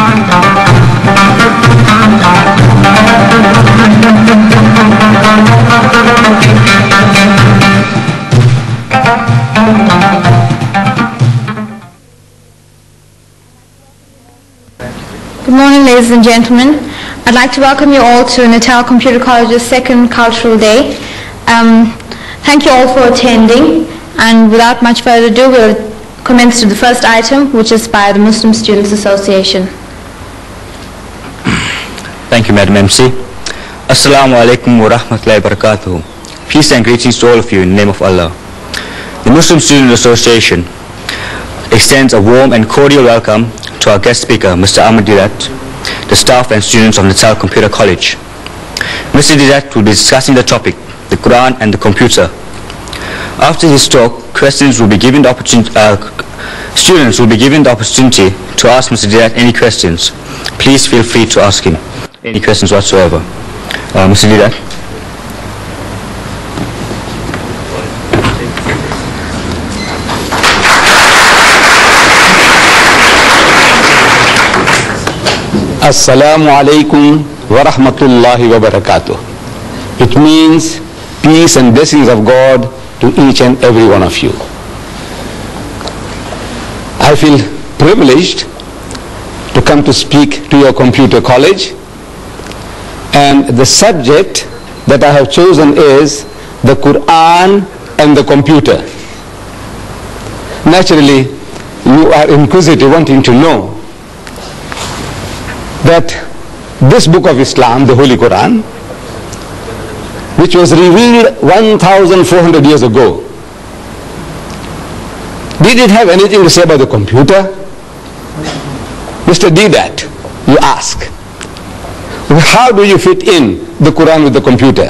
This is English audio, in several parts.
Good morning, ladies and gentlemen. I'd like to welcome you all to Natal Computer College's second Cultural Day. Thank you all for attending, and without much further ado, we'll commence to the first item, which is by the Muslim Students Association. Thank you, Madam MC. Assalamu alaikum wa rahmatullahi wa barakatuh. Peace and greetings to all of you in the name of Allah. The Muslim Students Association extends a warm and cordial welcome to our guest speaker, Mr. Ahmed Didat, the staff and students of Natal Computer College. Mr. Didat will be discussing the topic, the Quran and the computer. After his talk, students will be given the opportunity to ask Mr. Didat any questions. Please feel free to ask him any questions whatsoever. Mr. Didat. Assalamu alaikum wa rahmatullahi wa barakatuh. It means peace and blessings of God to each and every one of you. I feel privileged to come to speak to your computer college, and the subject that I have chosen is the Quran and the computer. Naturally, you are inquisitive, wanting to know that this book of Islam, the Holy Quran, which was revealed 1,400 years ago, did it have anything to say about the computer? Mr. Didat, you ask, how do you fit in the Quran with the computer?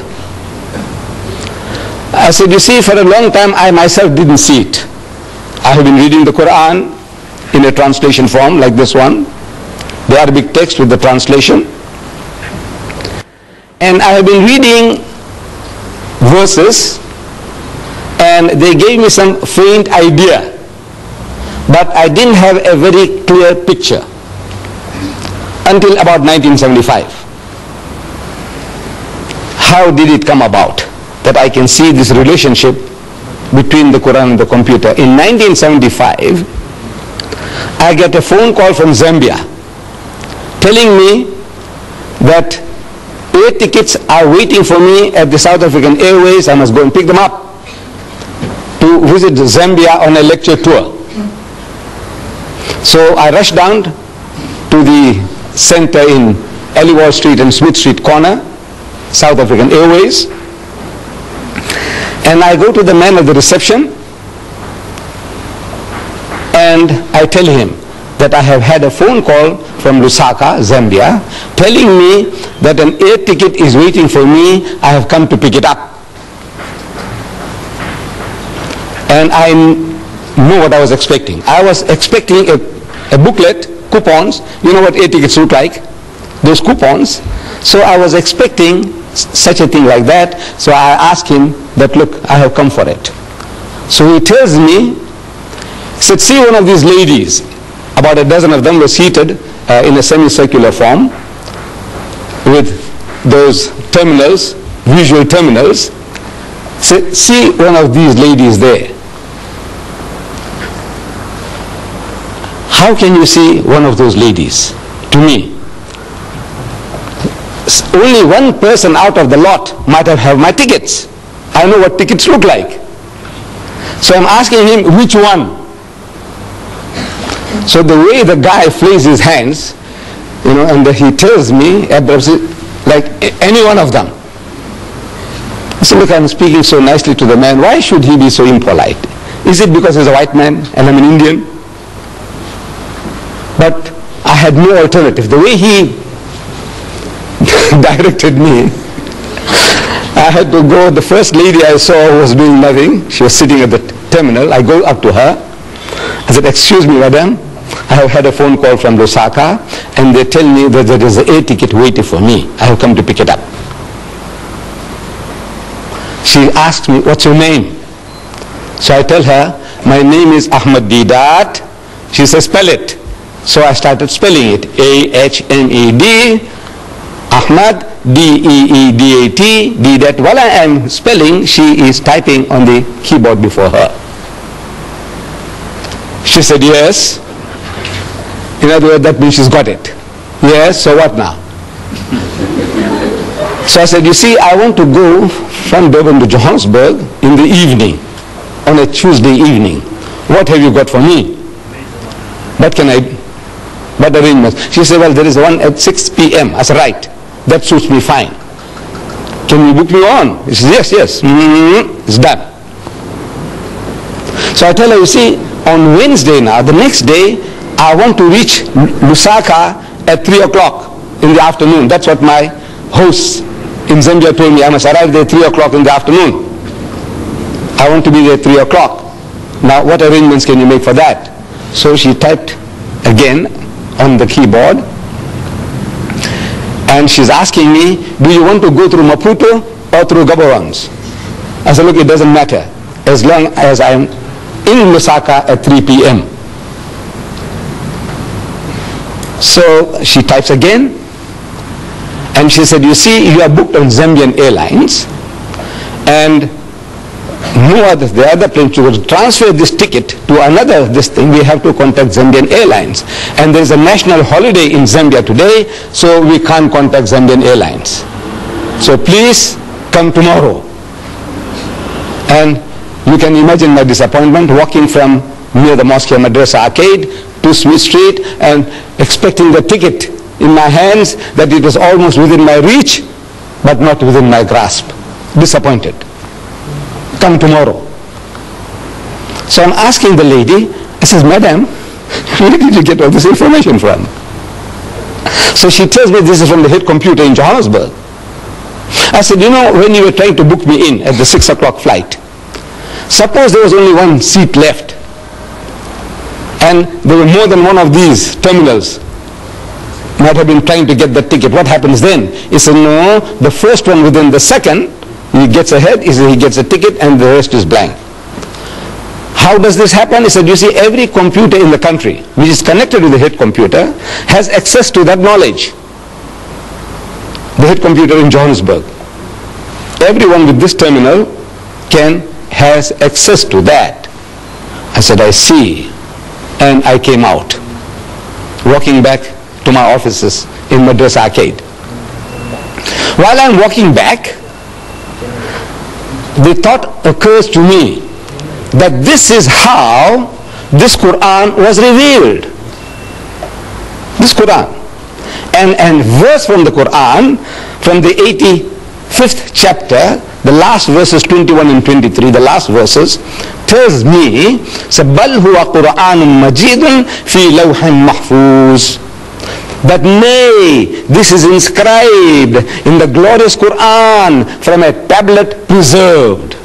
I said, you see, for a long time I myself didn't see it. I have been reading the Quran in a translation form like this one, the Arabic text with the translation, and I have been reading verses and they gave me some faint idea, but I didn't have a very clear picture until about 1975. How did it come about that I can see this relationship between the Quran and the computer? In 1975, I get a phone call from Zambia telling me that 8 tickets are waiting for me at the South African Airways. I must go and pick them up to visit Zambia on a lecture tour. So I rushed down to the center in Aliwal Street and Smith Street corner, South African Airways, and I go to the man at the reception and I tell him that I have had a phone call from Lusaka, Zambia, telling me that an air ticket is waiting for me. I have come to pick it up. And I know what I was expecting. I was expecting a booklet, coupons. You know what air tickets look like? Those coupons. So I was expecting such a thing like that. So I asked him that, look, I have come for it. So he tells me, he said, see one of these ladies. About a dozen of them were seated in a semicircular form with those terminals, visual terminals. See one of these ladies there. How can you see one of those ladies? To me, only one person out of the lot might have my tickets. I know what tickets look like. So I'm asking him, which one? So the way the guy flings his hands, and he tells me, like any one of them. I said, look, I'm speaking so nicely to the man. Why should he be so impolite? Is it because he's a white man and I'm an Indian? But I had no alternative. The way he directed me, I had to go. The first lady I saw was doing nothing. She was sitting at the terminal. I go up to her. I said, excuse me, madam, I have had a phone call from Lusaka and they tell me that there is an air ticket waiting for me. I have come to pick it up. She asked me, what's your name? So I tell her, my name is Ahmed Didat. She says, spell it. So I started spelling it. A-H-M-E-D, Ahmad, D-E-E-D-A-T, D that. While I am spelling, she is typing on the keyboard before her. She said, yes. In other words, that means she's got it. Yes, so what now? So I said, you see, I want to go from Durban to Johannesburg in the evening, on a Tuesday evening. What have you got for me? What arrangements? She said, well, there is one at 6 p.m. I said, right, that suits me fine. Can you book me on? She said, yes. It's done. So I tell her, you see, on Wednesday now, the next day, I want to reach Lusaka at 3 o'clock in the afternoon. That's what my hosts in Zambia told me. I must arrive there at 3 o'clock in the afternoon. I want to be there at 3 o'clock. Now, what arrangements can you make for that? So she typed again on the keyboard. And she's asking me, do you want to go through Maputo or through Gaborone? I said, look, it doesn't matter, as long as I'm in Lusaka at 3 p.m. So she types again, and she said, you see, you are booked on Zambian Airlines, and the other plane to transfer this ticket to another thing, we have to contact Zambian Airlines. And there is a national holiday in Zambia today, so we can't contact Zambian Airlines. So please come tomorrow. And you can imagine my disappointment walking from near the Mosque Madrasa Arcade to Smith Street and expecting the ticket in my hands, that it was almost within my reach, but not within my grasp. Disappointed. Come tomorrow. So I'm asking the lady, I says, madam, where did you get all this information from? So she tells me this is from the head computer in Johannesburg. I said, you know, when you were trying to book me in at the 6 o'clock flight, suppose there was only one seat left, and there were more than one of these terminals might have been trying to get the ticket. What happens then? He said, no, the first one within the second, he gets ahead, he gets a ticket, and the rest is blank. How does this happen? He said, you see, every computer in the country which is connected to the head computer has access to that knowledge. The head computer in Johannesburg. Everyone with this terminal has access to that. I said, I see. And I came out, walking back to my offices in Madrasa Arcade. While I'm walking back, the thought occurs to me that this is how this Quran was revealed. This Quran. And verse from the Quran, from the 85th chapter, the last verses 21 and 23, the last verses, tells me, بَلْ هُوَ قُرْآنٌ مَجِيدٌ فِي لَوْحٍ مَحْفُوظٍ. That nay, this is inscribed in the glorious Quran from a tablet preserved.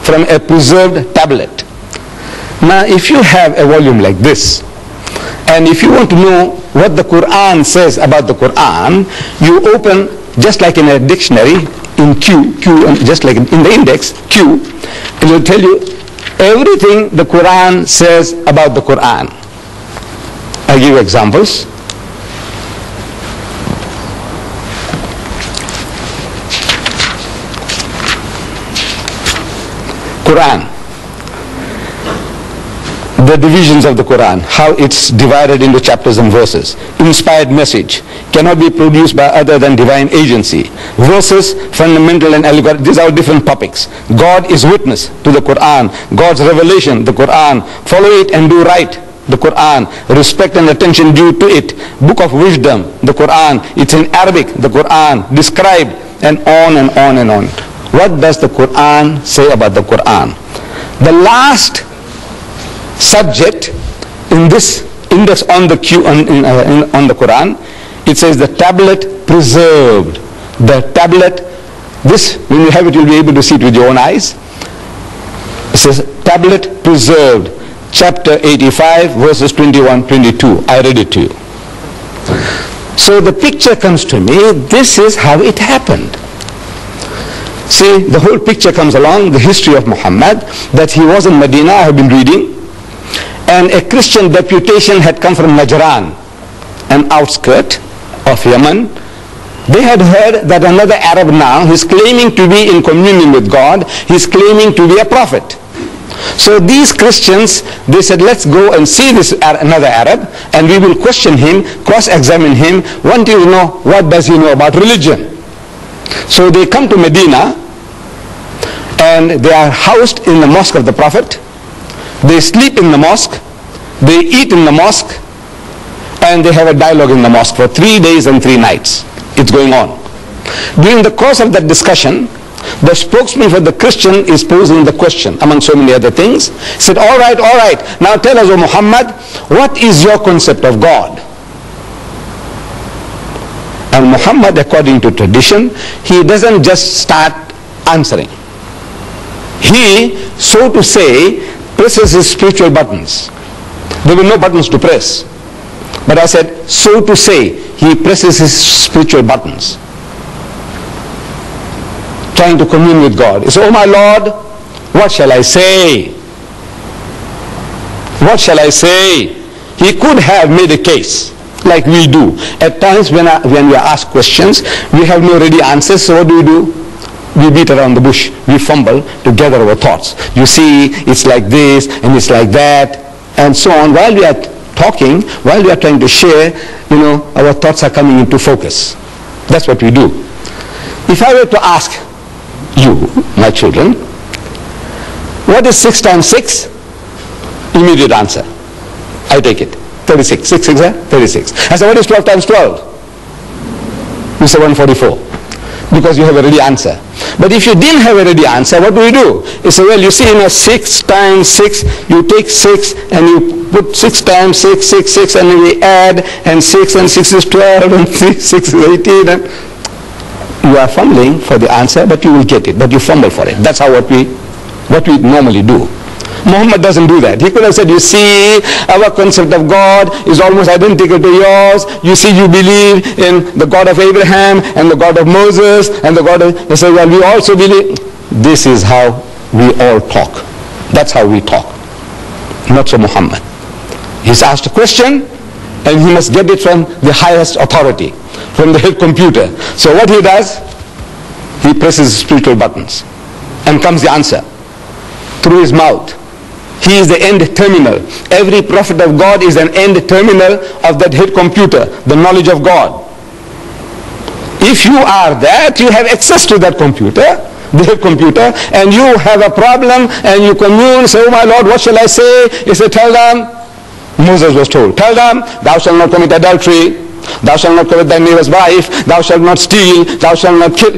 From a preserved tablet. Now, if you have a volume like this, and if you want to know what the Quran says about the Quran, you open, just like in a dictionary, in Q, and just like in the index, Q, it will tell you everything the Quran says about the Quran. I'll give you examples. Quran. The divisions of the Quran, how it's divided into chapters and verses. Inspired message cannot be produced by other than divine agency. Verses, fundamental and allegorical, these are different topics. God is witness to the Quran. God's revelation, the Quran. Follow it and do right, the Quran. Respect and attention due to it. Book of wisdom, the Quran. It's in Arabic, the Quran. Described, and on and on and on. What does the Quran say about the Quran? The last subject in this index on the on the Quran, it says the tablet preserved. The tablet, this, when you have it, you'll be able to see it with your own eyes. It says tablet preserved, chapter 85, verses 21, 22. I read it to you. So the picture comes to me, this is how it happened. See, the whole picture comes along, the history of Muhammad, that he was in Medina, I have been reading, and a Christian deputation had come from Najran, an outskirt of Yemen. They had heard that another Arab now is claiming to be in communion with God. He's claiming to be a prophet. So these Christians, they said, let's go and see this another Arab, and we will question him, cross-examine him, want to know what does he know about religion. So they come to Medina, and they are housed in the mosque of the Prophet. They sleep in the mosque, they eat in the mosque, and they have a dialogue in the mosque for 3 days and 3 nights. It's going on. During the course of that discussion, the spokesman for the Christian is posing the question, among so many other things. He said, all right, now tell us, O Muhammad, what is your concept of God? And Muhammad, according to tradition, he doesn't just start answering. He, so to say, presses his spiritual buttons. There were no buttons to press. But I said, so to say, he presses his spiritual buttons, trying to commune with God. He said, oh my Lord, what shall I say? What shall I say? He could have made a case, like we do. At times when we are asked questions, we have no ready answers, so what do? We beat around the bush. We fumble to gather our thoughts. You see, it's like this, and it's like that, and so on. While we are talking, while we are trying to share, our thoughts are coming into focus. That's what we do. If I were to ask you, my children, what is 6 times 6? Immediate answer. I take it. 36. 6 6 36. I say, what is 12 times 12? You say 144. Because you have a ready answer. But if you didn't have a ready answer, what do? You say, well, you see, 6 times 6, you take 6 and you put 6 times 6, 6, 6, and then we add, and 6 and 6 is 12, and 6 is 18, and you are fumbling for the answer, but you will get it, but you fumble for it. That's how what we normally do. Muhammad doesn't do that. He could have said, you see, our concept of God is almost identical to yours. You see, you believe in the God of Abraham and the God of Moses and the God of... He said, well, we also believe... This is how we all talk. That's how we talk. Not so Muhammad. He's asked a question and he must get it from the highest authority, from the head computer. So what he does, he presses spiritual buttons and comes the answer through his mouth. He is the end terminal. Every prophet of God is an end terminal of that head computer, the knowledge of God. If you are that, you have access to that computer, the head computer, and you have a problem and you commune, say, oh my Lord, what shall I say? He said, tell them, Moses was told, tell them, thou shalt not commit adultery, thou shalt not covet thy neighbor's wife, thou shalt not steal, thou shalt not kill.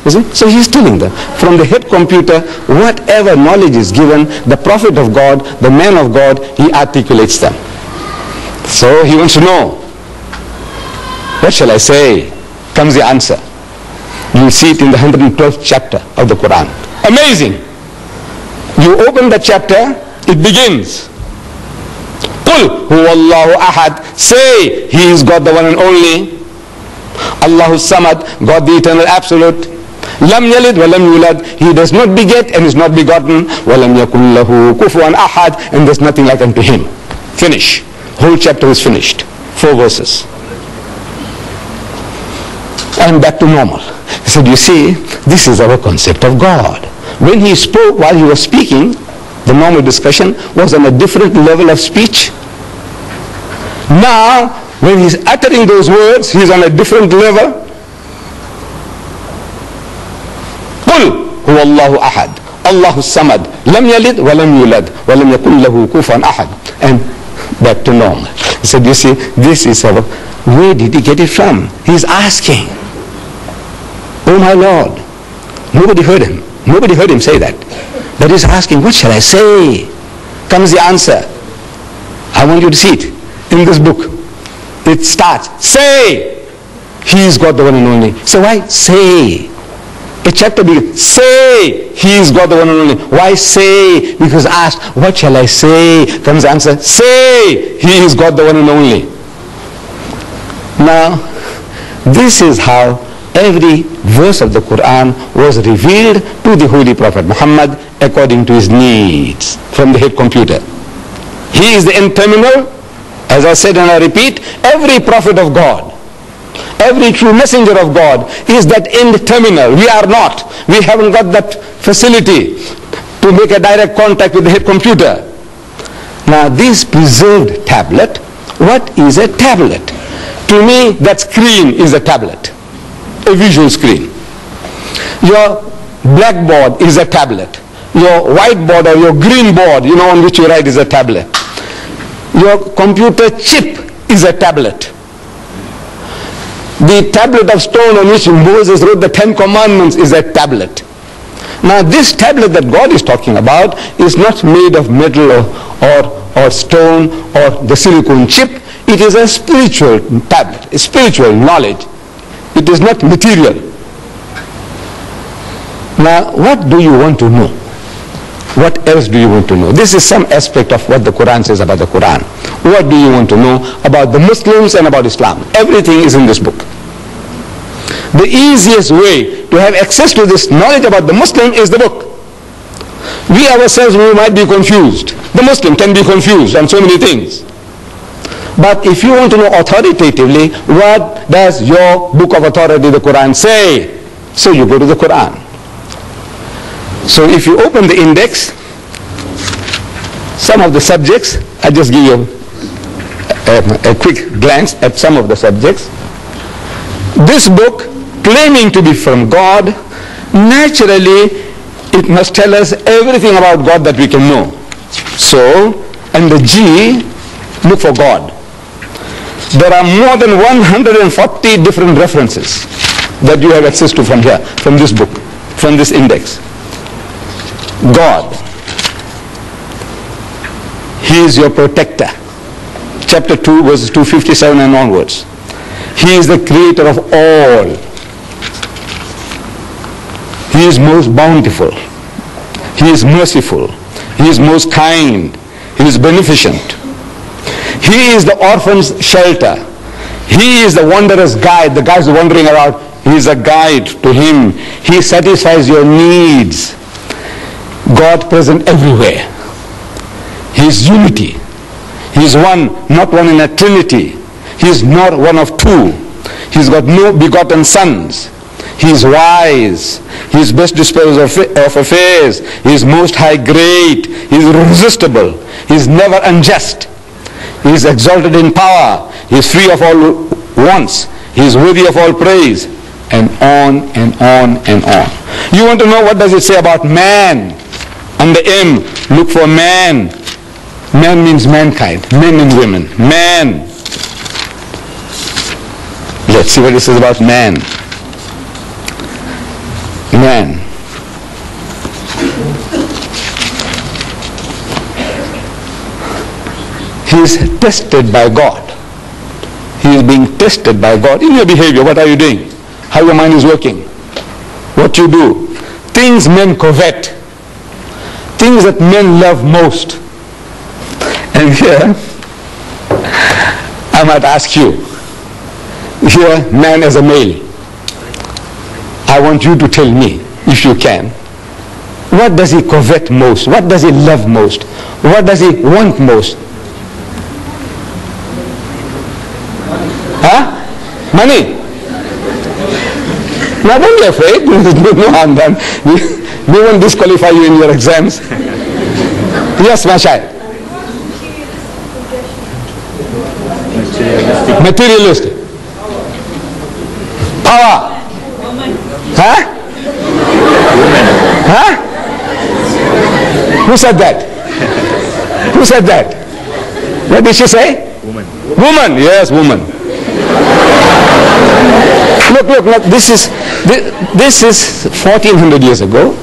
You see? So he's telling them, from the head computer, whatever knowledge is given, the prophet of God, the man of God, he articulates them. So he wants to know, what shall I say? Comes the answer. You see it in the 112th chapter of the Quran. Amazing. You open the chapter, it begins. Qul huwallahu ahad. Say, he is God the one and only. Allahu samad, God the eternal absolute. Lam yalid wa lam yulad. He does not beget and is not begotten. Wa lam yakun lahu kufuwan ahad. And there's nothing like unto him. Finish. Whole chapter is finished. 4 verses. And back to normal. He said, you see, this is our concept of God. When he spoke, while he was speaking, the normal discussion was on a different level of speech. Now, when he's uttering those words, he's on a different level. قل هو الله أحد الله الصمد لم يلد ولم يولد ولم يكن له كفوا أحد. And back to normal. He said, you see, this is our... Where did he get it from? He's asking. Oh my Lord. Nobody heard him. Nobody heard him say that. But he's asking, what shall I say? Comes the answer. I want you to see it in this book. It starts, say, he is God the one and only. So why say? A chapter begins, say, he is God the one and only. Why say? Because asked, what shall I say? Comes the answer, say, he is God the one and only. Now, this is how every verse of the Quran was revealed to the Holy Prophet Muhammad according to his needs from the head computer. He is the end terminal. As I said and I repeat, every prophet of God, every true messenger of God is that end terminal. We are not. We haven't got that facility to make a direct contact with the head computer. Now this preserved tablet, what is a tablet? To me, that screen is a tablet, a visual screen. Your blackboard is a tablet. Your whiteboard or your green board, on which you write, is a tablet. Your computer chip is a tablet. The tablet of stone on which Moses wrote the 10 Commandments is a tablet. Now this tablet that God is talking about is not made of metal or stone or the silicone chip. It is a spiritual tablet, a spiritual knowledge. It is not material. Now what do you want to know? What else do you want to know? This is some aspect of what the Quran says about the Quran. What do you want to know about the Muslims and about Islam? Everything is in this book. The easiest way to have access to this knowledge about the Muslim is the book. We ourselves, we might be confused. The Muslim can be confused on so many things. But if you want to know authoritatively, what does your book of authority, the Quran, say? So you go to the Quran. So if you open the index, some of the subjects, I just give you a quick glance at some of the subjects. This book, claiming to be from God, naturally it must tell us everything about God that we can know. So, under G, look for God. There are more than 140 different references that you have access to from here, from this book, from this index. God. He is your protector. Chapter 2, verses 257 and onwards. He is the creator of all. He is most bountiful. He is merciful. He is most kind. He is beneficent. He is the orphan's shelter. He is the wanderer's guide. The guys wandering around, he is a guide to him. He satisfies your needs. God present everywhere. He is unity. He is one, not one in a trinity. He is not one of two. He has got no begotten sons. He is wise. He is best disposed of affairs. He is most high great. He is irresistible. He is never unjust. He is exalted in power. He is free of all wants. He is worthy of all praise. And on and on and on. You want to know what does it say about man? Under M, look for man. Man means mankind. Men and women. Man. Let's see what it says about man. Man. He is tested by God. He is being tested by God. In your behavior, what are you doing? How your mind is working? What you do? Things men covet. Things that men love most. And here, I might ask you, here, man as a male, I want you to tell me, if you can, what does he covet most? What does he love most? What does he want most? Huh? Money. Now don't be afraid. No harm done. We won't disqualify you in your exams. Yes, my child. Materialistic. Power. Huh? Huh? Who said that? Who said that? What did she say? Woman. Woman. Yes, woman. Look, this is 1400 years ago.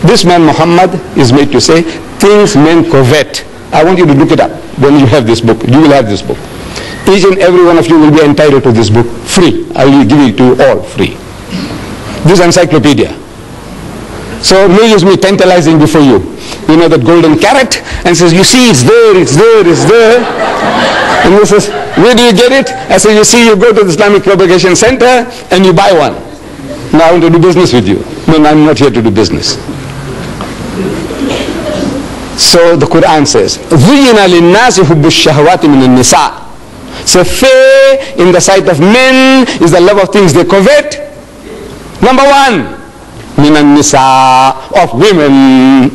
This man Muhammad is made to say, things men covet. I want you to look it up when you have this book. You will have this book. Each and every one of you will be entitled to this book free. I will give it to you all free. This encyclopedia. So no use me tantalizing before you. You know that golden carrot, and says, you see, it's there, it's there, it's there. And he says, where do you get it? I say, you see, you go to the Islamic Propagation Center and you buy one. Now I want to do business with you. No, I'm not here to do business. So the Quran says, زُيِّنَ لِلنَّاسِ حُبُّ الشَّهَوَاتِ مِنَ النِّسَاءِ. So fair in the sight of men is the love of things they covet. Number one, مِنَ النِّسَاءِ, of women.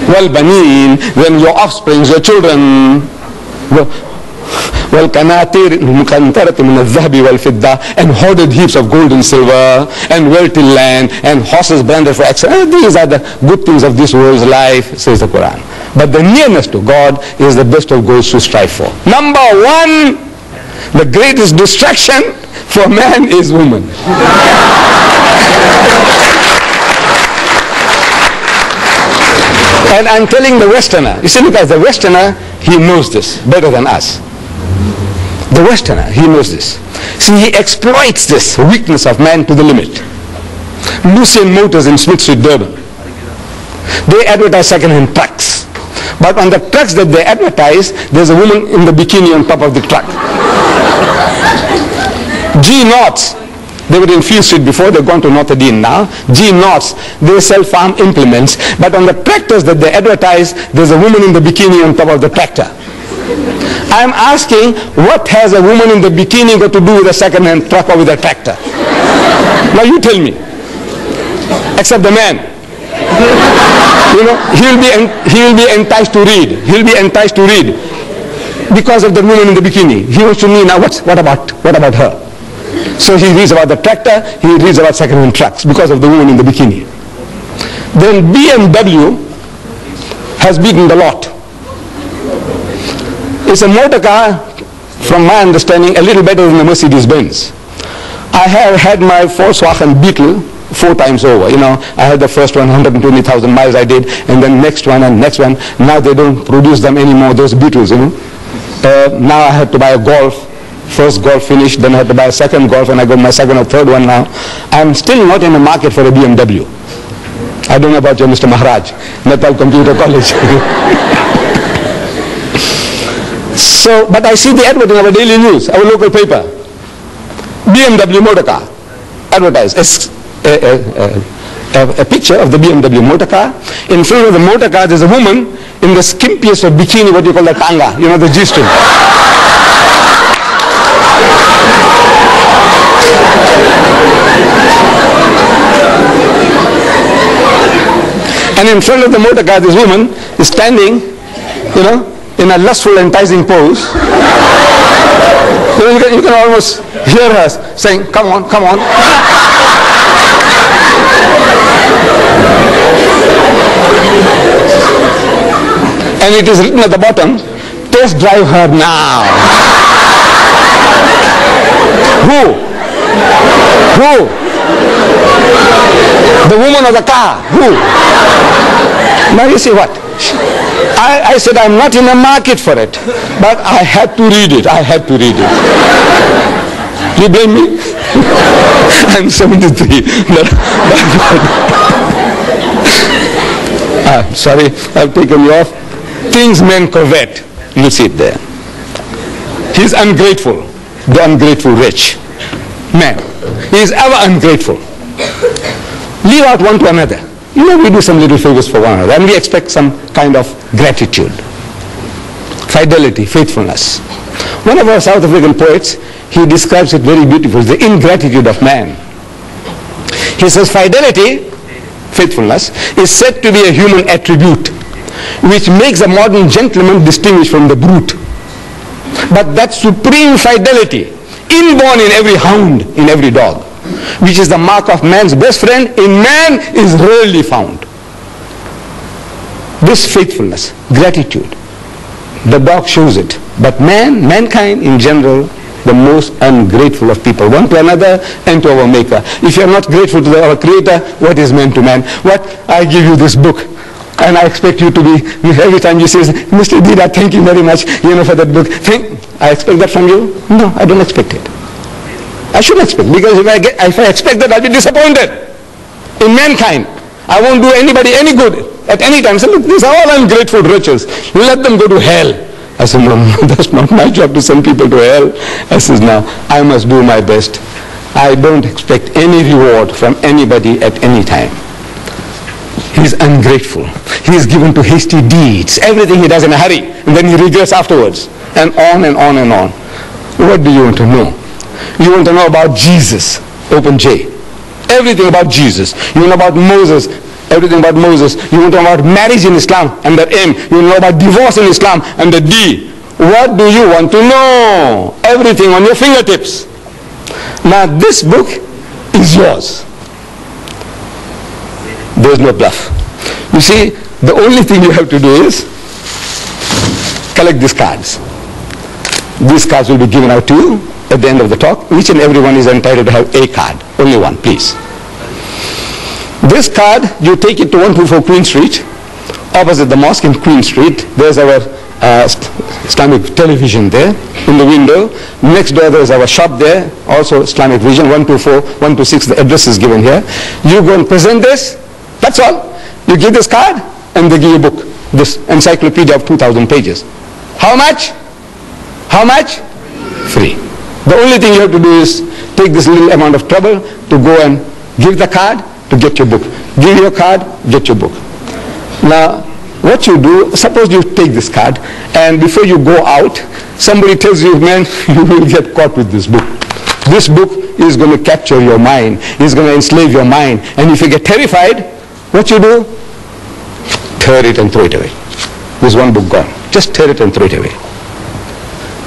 وَالْبَنِينَ, then your offsprings, your children. وَالْقَنَاطِيرِ الْمُقَنْطَرَةِ مِنَ الذَّهَبِ وَالْفِضَّةِ, and hoarded heaps of gold and silver, and wealthy land, and horses branded for excellence. These are the good things of this world's life, says the Quran. But the nearness to God is the best of goals to strive for. Number one, the greatest distraction for man is woman. And I'm telling the Westerner, you see, look, as the Westerner, he knows this better than us. The Westerner, he knows this. See, he exploits this weakness of man to the limit. Lucien Motors in Smith Street, Durban, they advertise second-hand trucks. But on the trucks that they advertise, there's a woman in the bikini on top of the truck. G. Norths, they were in Field Street before, they've gone to Notre Dame now. G. Norths, they sell farm implements, but on the tractors that they advertise, there's a woman in the bikini on top of the tractor. I'm asking, what has a woman in the bikini got to do with a second-hand truck or with a tractor? Now you tell me. Except the man. You know, he will be enticed to read. He'll be enticed to read because of the woman in the bikini. He wants to know now what about her? So he reads about the tractor, he reads about second-hand trucks because of the woman in the bikini. Then BMW has beaten the lot. It's a motor car, from my understanding, a little better than the Mercedes-Benz. I have had my Volkswagen Beetle 4 times over. You know, I had the first one, 120,000 miles I did, and then next one and next one. Now they don't produce them anymore, those Beetles, you know. Now I had to buy a Golf. First Golf finished, then I had to buy a second Golf, and I got my second or third one now. I'm still not in the market for a BMW. I don't know about you, Mr. Maharaj, Natal Computer College. So, but I see the advert in our daily news, our local paper. BMW motor car, advertised. A picture of the BMW motor car. In front of the motor car, there's a woman in the skimpiest of bikini, what you call the tanga, you know, the G-string. And in front of the motor car, this woman is standing, you know, in a lustful, enticing pose. You can almost hear her saying, come on, come on. And it is written at the bottom, test drive her now. Who? The woman of the car. Who? Now you see what? I said I'm not in the market for it, but I had to read it. I had to read it. You blame me? I'm 73. Sorry, I've taken you off. Things men covet. You see it there. He's ungrateful. The ungrateful rich man. He is ever ungrateful. Leave out one to another. You know, we do some little favors for one another and we expect some kind of gratitude. Fidelity, faithfulness. One of our South African poets, he describes it very beautifully, the ingratitude of man. He says fidelity, faithfulness, is said to be a human attribute which makes a modern gentleman distinguished from the brute. But that supreme fidelity, inborn in every hound, in every dog, which is the mark of man's best friend, in man is rarely found. This faithfulness, gratitude, the dog shows it. But mankind in general, the most ungrateful of people, one to another and to our Maker. If you are not grateful to our Creator, what is man to man? What? I give you this book, and I expect you to be, every time you say, Mr. Dida, thank you very much, you know, for that book. I expect that from you? No, I don't expect it. I should expect, because if I expect that, I'll be disappointed in mankind. I won't do anybody any good at any time. So look, these are all ungrateful wretches. Let them go to hell. I said, no, that's not my job to send people to hell. I said, no, I must do my best. I don't expect any reward from anybody at any time. He is ungrateful. He is given to hasty deeds. Everything he does in a hurry, and then he regrets afterwards. And on and on and on. What do you want to know? You want to know about Jesus, open J. Everything about Jesus. You want to know about Moses, everything about Moses. You want to know about marriage in Islam, under M. You want to know about divorce in Islam, under D. What do you want to know? Everything on your fingertips. Now this book is yours. There's no bluff. You see, the only thing you have to do is collect these cards. These cards will be given out to you at the end of the talk. Each and every one is entitled to have a card. Only one, please. This card, you take it to 124 Queen Street, opposite the mosque in Queen Street. There's our Islamic television there in the window. Next door there is our shop there, also Islamic Vision, 124, 126, the address is given here. You go and present this, that's all. You give this card and they give you a book, this encyclopedia of 2,000 pages. How much? How much? Free. The only thing you have to do is take this little amount of trouble to go and give the card to get your book. Give your card, get your book. Now, what you do, suppose you take this card and before you go out, somebody tells you, man, you will get caught with this book. This book is going to capture your mind. It's going to enslave your mind. And if you get terrified, what you do? Tear it and throw it away. There's one book gone. Just tear it and throw it away.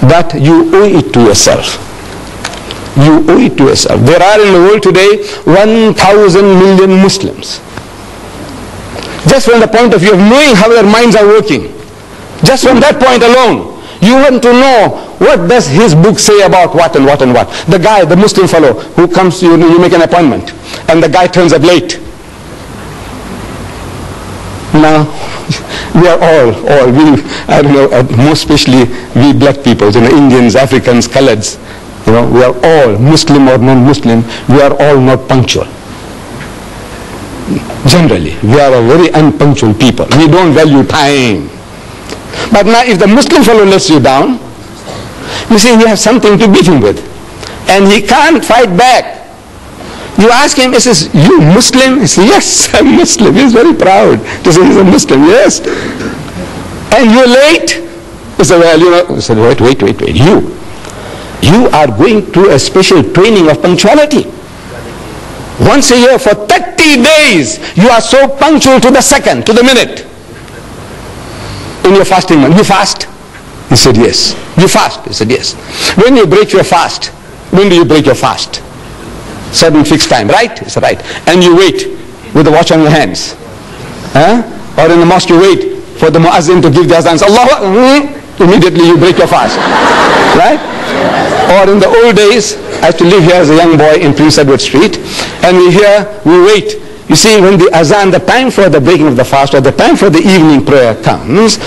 But you owe it to yourself. You owe it to yourself. There are in the world today 1,000 million Muslims. Just from the point of view of knowing how their minds are working, just from that point alone, you want to know what does his book say about what and what and what. The guy, the Muslim fellow who comes to you, you make an appointment, and the guy turns up late. Now, we are all, I don't know, most especially we black people, Indians, Africans, Coloreds, we are all, Muslim or non-Muslim, we are all not punctual. Generally, we are a very unpunctual people. We don't value time. But now if the Muslim fellow lets you down, you see, you have something to beat him with. And he can't fight back. You ask him, he says, you Muslim? He says, yes, I'm Muslim. He's very proud to say he's a Muslim, yes. And you're late? He said, well, he said, wait. You are going through a special training of punctuality. Once a year for 30 days, you are so punctual to the second, to the minute. In your fasting month, you fast? He said, yes. You fast? He said, yes. When you break your fast, when do you break your fast? Certain fixed time, right? He said, right. And you wait with the watch on your hands. Or in the mosque you wait for the muazzin to give the azan. Allah, immediately you break your fast. Right? Or in the old days, I used to live here as a young boy in Prince Edward Street, and we wait. You see, when the azan, the time for the breaking of the fast or the time for the evening prayer comes,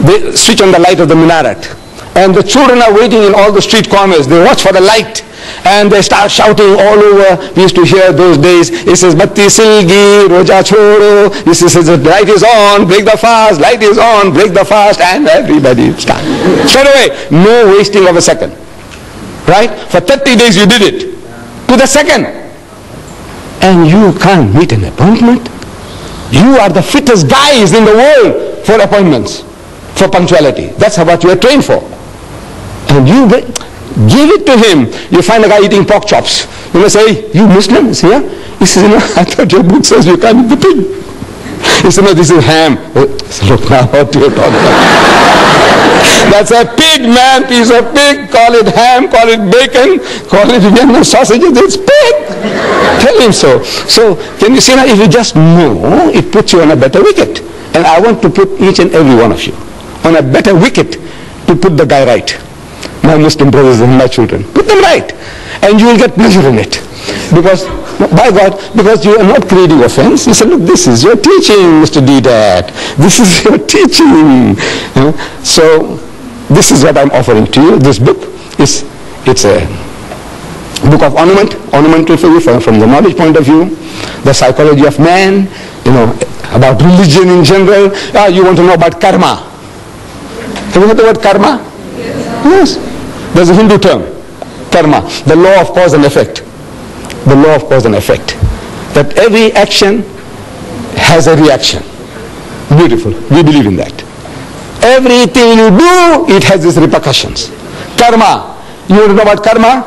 they switch on the light of the minaret. And the children are waiting in all the street corners. They watch for the light. And they start shouting all over. We used to hear those days. It says, Batti Silgi, Roja Choro. This says, the light is on, break the fast. Light is on, break the fast. And everybody starts. Straight away, no wasting of a second. Right? For 30 days you did it. To the second. And you can't meet an appointment. You are the fittest guys in the world for appointments, for punctuality. That's what you are trained for. And you give it to him. You find a guy eating pork chops. You must say, you Muslim? He says, yeah. He says, I thought your book says you can't eat the pig. He said, no, this is ham. Said, look now what you're talking about. That's a pig, man, piece of pig. Call it ham, call it bacon, call it Vienna sausages. It's pig. Tell him so. So can you see now, if you just know, it puts you on a better wicket. And I want to put each and every one of you on a better wicket to put the guy right. My Muslim brothers and my children. Put them right. And you will get pleasure in it. Because, by God, because you are not creating offense. You say, look, this is your teaching, Mr. Didat. This is your teaching. So, this is what I'm offering to you. This book it's a book of ornamental for you from the knowledge point of view, the psychology of man, about religion in general. You want to know about karma. Have you heard the word karma? Yes. There's a Hindu term, karma, the law of cause and effect. The law of cause and effect. That every action has a reaction. Beautiful. We believe in that. Everything you do, it has its repercussions. Karma. You want to know about karma?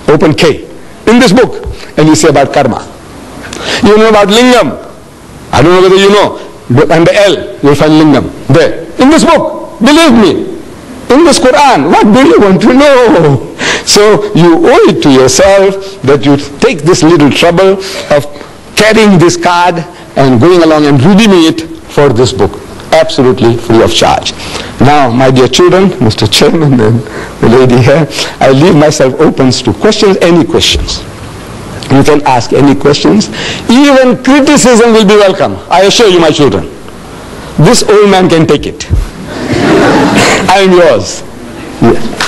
Open K. In this book. And you say about karma. You know about lingam. I don't know whether you know. But under L, you'll find lingam. There. In this book. Believe me. In this Quran. What do you want to know? So you owe it to yourself that you take this little trouble of carrying this card and going along and redeeming it for this book. Absolutely free of charge. Now, my dear children, Mr. Chairman and the lady here, I leave myself open to questions, any questions. You can ask any questions. Even criticism will be welcome. I assure you, my children. This old man can take it. I am yours. Yeah.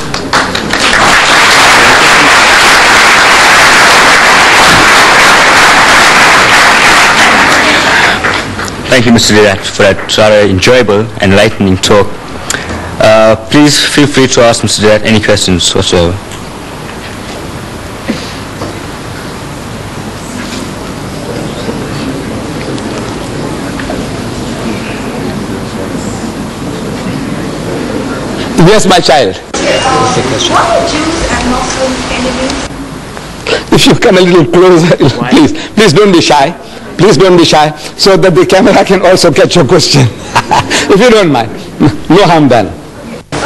Thank you, Mr. Didat, for that rather enjoyable and enlightening talk. Please feel free to ask Mr. Didat any questions whatsoever. Yes, my child. Why are Jews and Muslims enemies? If you come a little closer, please don't be shy. Please don't be shy, so that the camera can also catch your question. If you don't mind. No harm done.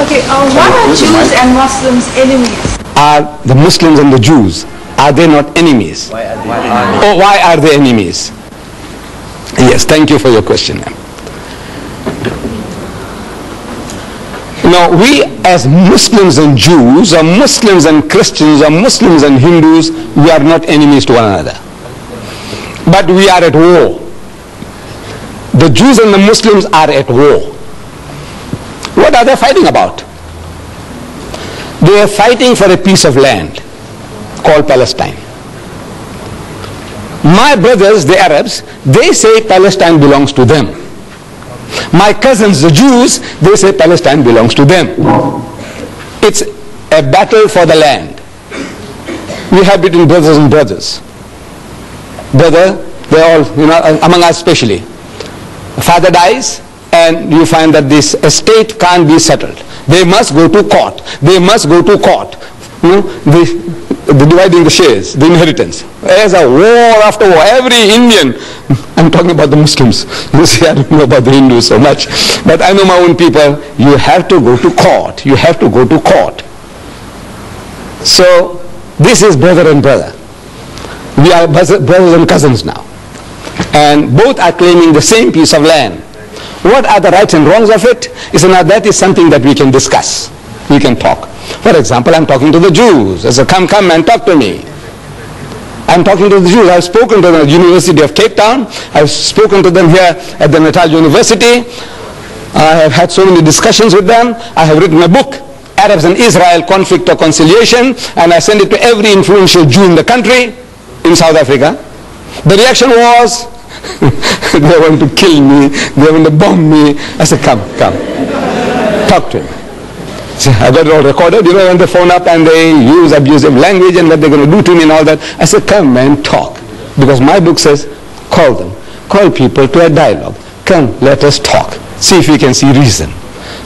Okay, why are Jews and Muslims enemies? Are the Muslims and the Jews, are they not enemies? Why are they enemies? Yes, thank you for your question. Now, we as Muslims and Jews, or Muslims and Christians, or Muslims and Hindus, we are not enemies to one another. But we are at war. The Jews and the Muslims are at war. What are they fighting about? They are fighting for a piece of land called Palestine. My brothers, the Arabs, they say Palestine belongs to them. My cousins, the Jews, they say Palestine belongs to them. It's a battle for the land. We have between brothers and brothers. Brother, they're all, among us especially. Father dies, and you find that this estate can't be settled. They must go to court. They must go to court. The dividing the shares, the inheritance. There's a war after war. Every Indian, I'm talking about the Muslims. You see, I don't know about the Hindus so much. But I know my own people. You have to go to court. You have to go to court. So, this is brother and brother. We are brothers and cousins now. And both are claiming the same piece of land. What are the rights and wrongs of it? That is something that we can discuss. We can talk. For example, I'm talking to the Jews. I say, come and talk to me. I'm talking to the Jews. I've spoken to the University of Cape Town. I've spoken to them here at the Natal University. I have had so many discussions with them. I have written a book, Arabs and Israel, Conflict or Conciliation, and I sent it to every influential Jew in the country, in South Africa. The reaction was, they want to kill me, they want to bomb me. I said, come, talk to him. So I got it all recorded, when they phone up and they use abusive language and what they're going to do to me and all that. I said, come and talk. Because my book says, call them. Call people to a dialogue. Come, let us talk. See if we can see reason.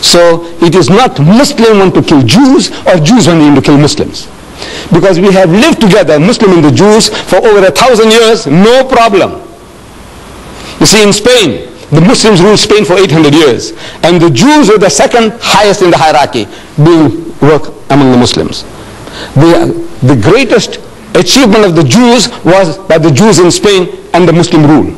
So it is not Muslim want to kill Jews or Jews wanting to kill Muslims. Because we have lived together, Muslim and the Jews, for over 1,000 years, no problem. You see, in Spain, the Muslims ruled Spain for 800 years. And the Jews were the second highest in the hierarchy, doing work among the Muslims. The greatest achievement of the Jews was by the Jews in Spain and the Muslim rule.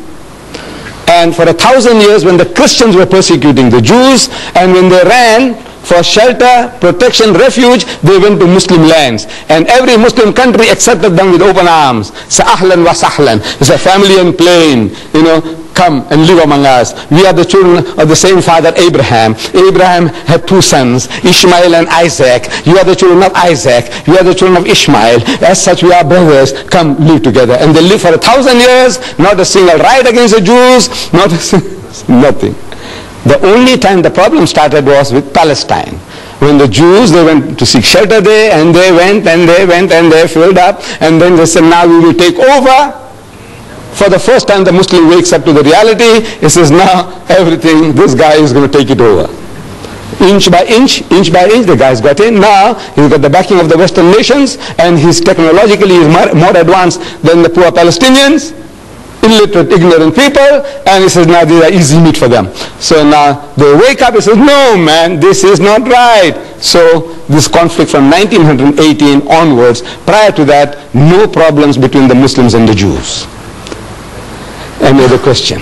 And for 1,000 years, when the Christians were persecuting the Jews, and when they ran for shelter, protection, refuge, they went to Muslim lands. And every Muslim country accepted them with open arms. Say, ahlan wa sahlan. It's a family and plain, come and live among us. We are the children of the same father, Abraham. Abraham had 2 sons, Ishmael and Isaac. You are the children of Isaac. You are the children of Ishmael. As such, we are brothers. Come live together. And they lived for 1,000 years, not a single riot against the Jews, not a nothing. The only time the problem started was with Palestine. When the Jews, they went to seek shelter there, and they went and they filled up, and then they said, now we will take over for the first time the Muslim wakes up to the reality. He says, now everything, this guy is going to take it over. Inch by inch, the guy's got in. Now he's got the backing of the Western nations, and he's technologically more advanced than the poor Palestinians, illiterate, ignorant people, and he says now these are easy meat for them. So now they wake up and say, no man, this is not right. So this conflict from 1918 onwards, prior to that, no problems between the Muslims and the Jews. Any other question?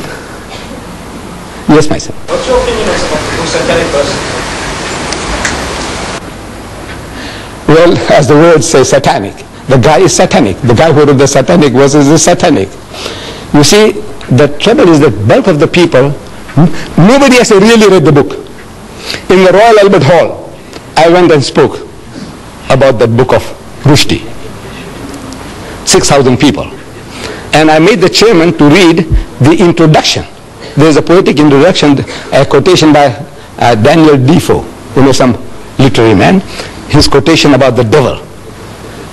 Yes, my son. What's your opinion of the satanic person? Well, as the word says, satanic. The guy is satanic. The guy who wrote the satanic verses is satanic. You see, the trouble is that bulk of the people, nobody has really read the book. In the Royal Albert Hall, I went and spoke about that book of Rushdie. 6,000 people. And I made the chairman to read the introduction. There's a poetic introduction, a quotation by Daniel Defoe, some literary man, his quotation about the devil.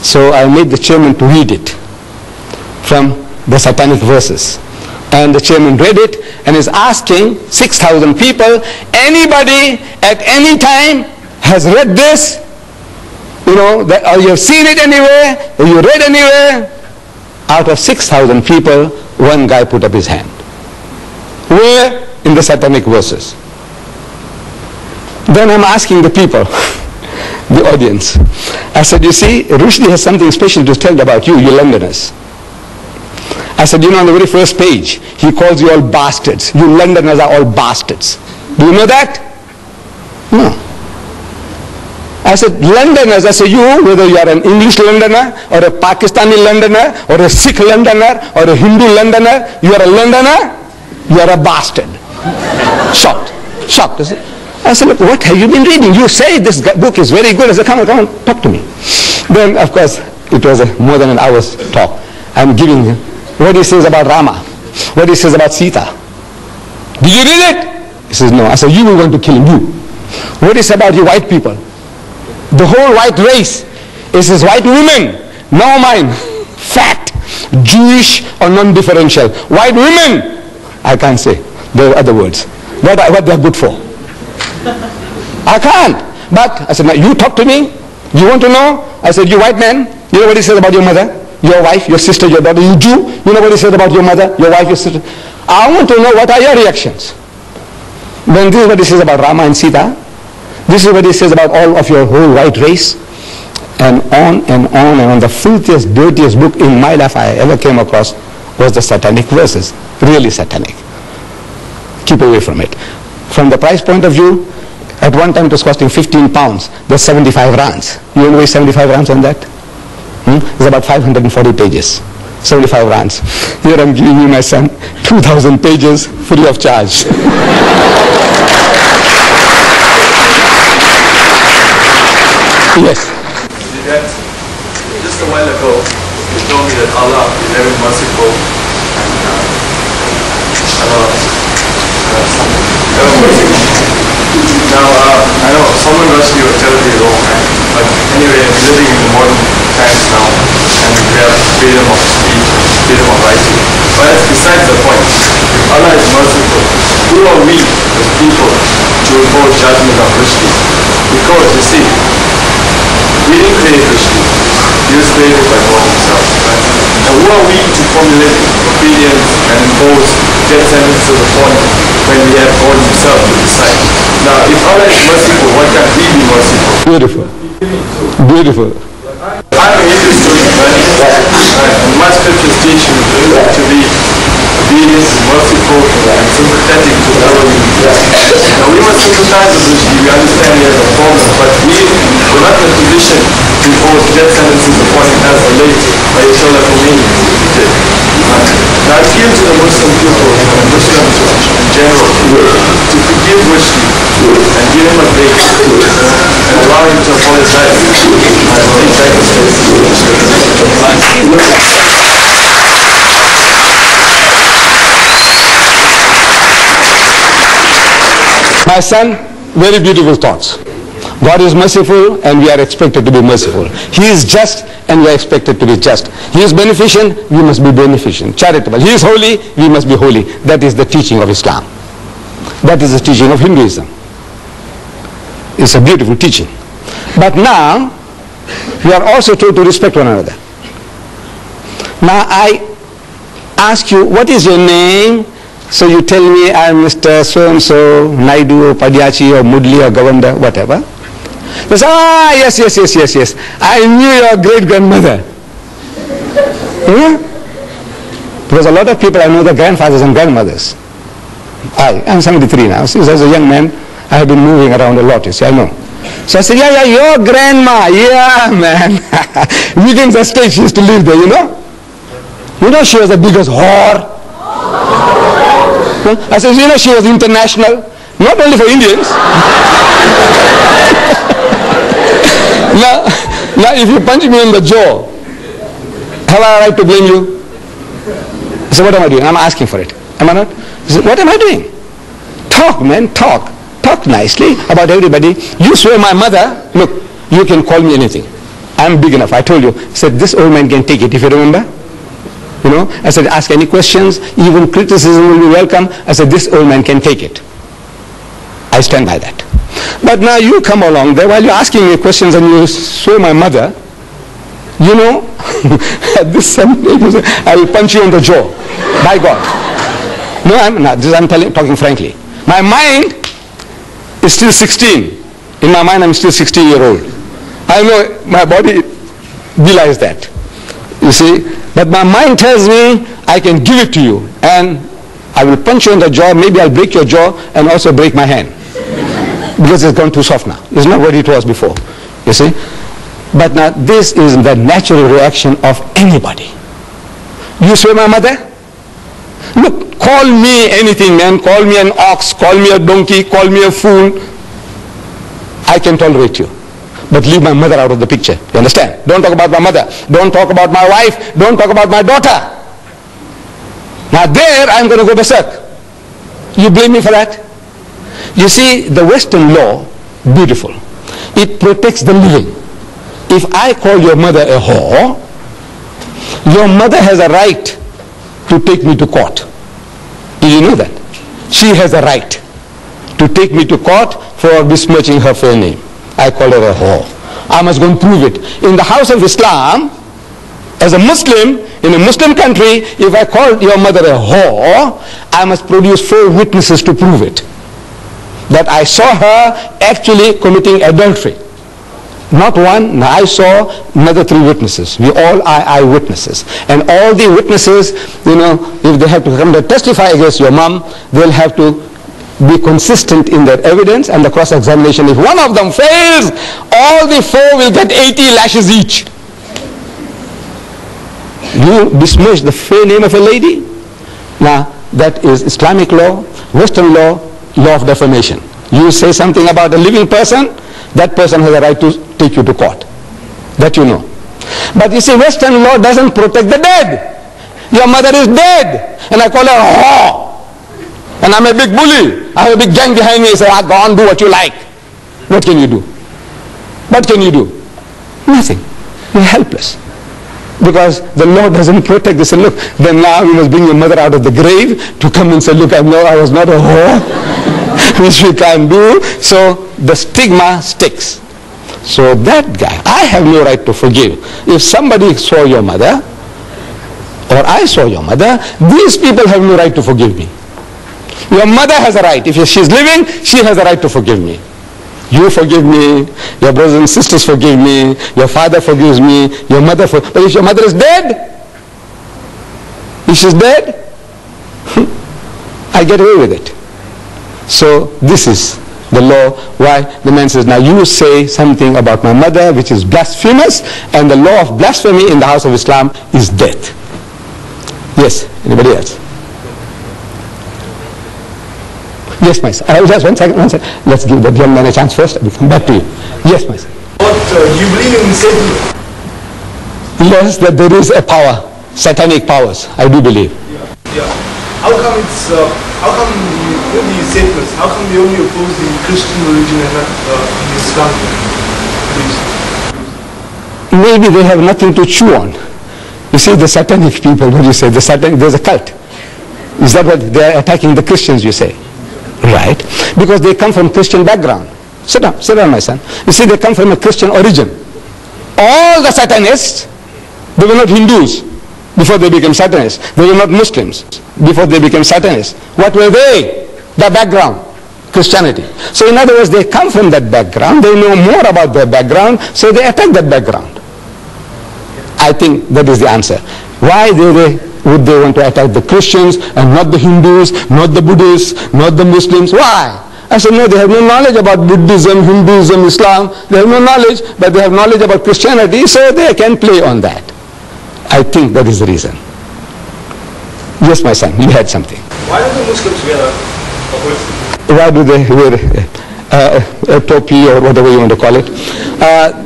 So I made the chairman to read it from the satanic verses. And the chairman read it and is asking 6,000 people, anybody at any time has read this? Or you have seen it anywhere, or you read anywhere? Out of 6,000 people, one guy put up his hand. Where? In the satanic verses. Then I'm asking the people, the audience. I said, you see, Rushdie has something special to tell about you Londoners. I said, on the very first page, he calls you all bastards. You Londoners are all bastards. Do you know that? No. I said, Londoners, I said, whether you are an English Londoner, or a Pakistani Londoner, or a Sikh Londoner, or a Hindu Londoner, you are a Londoner, you are a bastard. Shocked. I said, look, what have you been reading? You say this book is very good. I said, come on, talk to me. Then, of course, it was more than an hour's talk. I'm giving him what he says about Rama, what he says about Sita. Did you read it? He says, no. I said, you were going to kill him, you. What he says about you white people? The whole white race is his white women, no mine, fat, Jewish or non-differential. White women, I can't say. There are other words. What they are good for. I can't. But I said, now you talk to me. You want to know? I said, you white man, you know what he says about your mother, your wife, your sister, your daughter. You Jew, you know what he says about your mother, your wife, your sister. I want to know what are your reactions. Then this is what he says about Rama and Sita. This is what he says about all of your whole white race. And on and on and on. The filthiest, dirtiest book in my life I ever came across was the satanic verses. Really satanic. Keep away from it. From the price point of view, at one time it was costing 15 pounds. There's 75 rands. You know 75 rands on that? It's about 540 pages. 75 rands. Here I'm giving you, my son, 2,000 pages free of charge. Yes. Just a while ago, you told me that Allah is very merciful and ever merciful. Now, I know Salman Rushdie was terribly wrong, but anyway, we're living in the modern times now, and we have freedom of speech, freedom of writing. But that's besides the point. If Allah is merciful, who are we as people to impose judgment on Rushdie? Because, you see, we didn't create Rushdie. He was created by God himself. Right? And who are we to formulate opinions and impose death sentences upon him when we have God himself to decide? Now, if Allah is merciful, why can't we be merciful? Beautiful. Beautiful. I'm a Hindu student, right? And my scriptures teach you to be obedient, merciful, and sympathetic to the elderly. Now, we must sympathize with Rushdie. We understand he has a problem, but we're not in a position to impose death sentences upon him as the late Ayatollah Khomeini did. Now, I appeal to the Muslim people and Muslims in general to forgive Rushdie and give him a break and allow him to apologize and take back his case. My son, very beautiful thoughts. God is merciful and we are expected to be merciful. He is just and we are expected to be just. He is beneficent, we must be beneficent. Charitable. He is holy, we must be holy. That is the teaching of Islam. That is the teaching of Hinduism. It's a beautiful teaching. But now, we are also told to respect one another. Now I ask you, what is your name? So you tell me, I am Mr. So-and-so, Naidu, or Padyachi, or Mudli, or Govanda, whatever. They say, yes. I knew your great-grandmother. Because a lot of people, I know the grandfathers and grandmothers. I'm 73 now. Since I was a young man, I have been moving around a lot, you see, I know. So I said, yeah, your grandma, yeah, man. Weekends are straight, she used to live there, you know. You know, she was the biggest whore. I said, you know, she was international, not only for Indians. Now, if you punch me in the jaw, have I a right to blame you? I said, what am I doing? I'm asking for it. Am I not? I said, what am I doing? Talk, man, talk. Talk nicely about everybody. You swear my mother, look, you can call me anything. I'm big enough. I told you. I said, this old man can take it, if you remember. You know, I said, ask any questions, even criticism will be welcome. I said, this old man can take it. I stand by that. But now you come along there while you're asking me questions and you swear my mother, you know, this I will punch you on the jaw. By God. No, I'm not. I'm talking frankly. My mind is still 16. In my mind, I'm still 16-year-old. I know my body belies that. You see, but my mind tells me I can give it to you, and I will punch you in the jaw. Maybe I'll break your jaw and also break my hand because it's gone too soft now. It's not what it was before. You see, but now this is the natural reaction of anybody. You swear my mother? Look, call me anything, man. Call me an ox, call me a donkey, call me a fool. I can tolerate you. But leave my mother out of the picture. You understand? Don't talk about my mother. Don't talk about my wife. Don't talk about my daughter. Now there I'm going to go berserk. You blame me for that? You see, the Western law, beautiful. It protects the living. If I call your mother a whore, your mother has a right to take me to court. Do you know that? She has a right to take me to court for besmirching her fair name. I call her a whore. I must go and prove it. In the house of Islam, as a Muslim, in a Muslim country, if I call your mother a whore, I must produce 4 witnesses to prove it. That I saw her actually committing adultery. Not one, no, I saw another 3 witnesses. We all are eyewitnesses. And all the witnesses, you know, if they have to come to testify against your mom, they'll have to be consistent in their evidence and the cross-examination. If one of them fails, all the 4 will get 80 lashes each. You besmirch the fair name of a lady? Now, that is Islamic law, Western law, law of defamation. You say something about a living person, that person has a right to take you to court. That you know. But you see, Western law doesn't protect the dead. Your mother is dead, and I call her a whore. And I'm a big bully. I have a big gang behind me. I say, go on, do what you like. What can you do? What can you do? Nothing. You're helpless. Because the law doesn't protect this. And look, then now you must bring your mother out of the grave to come and say, look, I was not a whore. Which we can't do. So the stigma sticks. So that guy, I have no right to forgive. If somebody saw your mother, or I saw your mother, these people have no right to forgive me. Your mother has a right. If she's living, she has a right to forgive me. You forgive me, your brothers and sisters forgive me, your father forgives me, your mother forgives me. But if your mother is dead, if she's dead, I get away with it. So this is the law why the man says, now you say something about my mother which is blasphemous, and the law of blasphemy in the house of Islam is death. Yes, anybody else? Yes, my son. Just one second. Let's give that young man a chance first. We'll come back to you. Yes, my son. What, you believe in Satan? Yes, that there is a power, satanic powers. I do believe. Yeah. How come with the secularists, how come they only oppose the Christian religion and not the Islamic beliefs? Maybe they have nothing to chew on. You see, the satanic people, what do you say? There's a cult. Is that what they're attacking the Christians, you say? Right. Because they come from Christian background. Sit down, my son. You see, they come from a Christian origin. All the Satanists, they were not Hindus before they became Satanists. They were not Muslims before they became Satanists. What were they? The background. Christianity. So in other words, they come from that background. They know more about their background, so they attack that background. I think that is the answer. Why would they want to attack the Christians and not the Hindus, not the Buddhists, not the Muslims? Why? I said, no, they have no knowledge about Buddhism, Hinduism, Islam. They have no knowledge, but they have knowledge about Christianity, so they can play on that. I think that is the reason. Yes, my son, you had something. Why do the Muslims wear a hood? Why do they wear a topi or whatever you want to call it?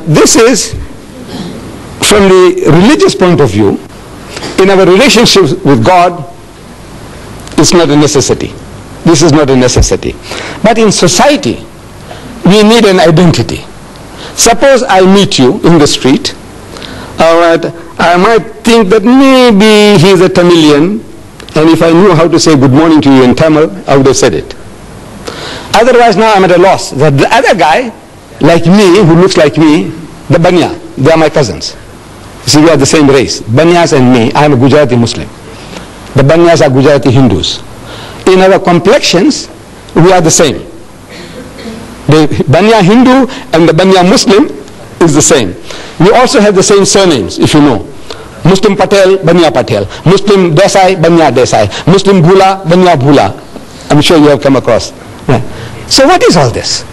This is, from the religious point of view, in our relationships with God, it's not a necessity. This is not a necessity. But in society, we need an identity. Suppose I meet you in the street, I might think that maybe he's a Tamilian, and if I knew how to say good morning to you in Tamil, I would have said it. Otherwise, now I'm at a loss. That the other guy, like me, who looks like me, the Banya, they are my cousins. You see, we are the same race. Banyas and me, I am a Gujarati Muslim. The Banyas are Gujarati Hindus. In our complexions, we are the same. The Banya Hindu and the Banya Muslim is the same. We also have the same surnames, if you know. Muslim Patel, Banya Patel. Muslim Desai, Banya Desai. Muslim Bhula, Banya Bhula. I'm sure you have come across. Yeah. So what is all this?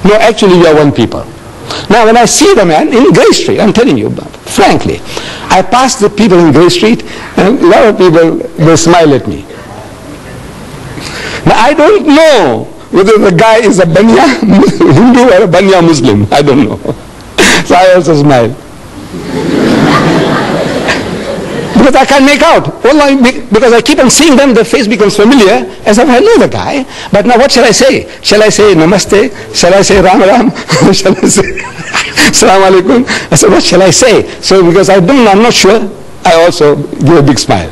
No, actually we are one people. Now when I see the man in Grey Street, I'm telling you, frankly, I pass the people in Grey Street and a lot of people, they smile at me. Now I don't know whether the guy is a Banya Hindu or a Banya Muslim. I don't know. So I also smile. Because I can't make out. Because I keep on seeing them, their face becomes familiar, as if I know the guy. But now what shall I say? Shall I say Namaste? Shall I say Ram Ram? Shall I say Assalamu Alaikum? I said, what shall I say? So because I'm not sure, I also give a big smile.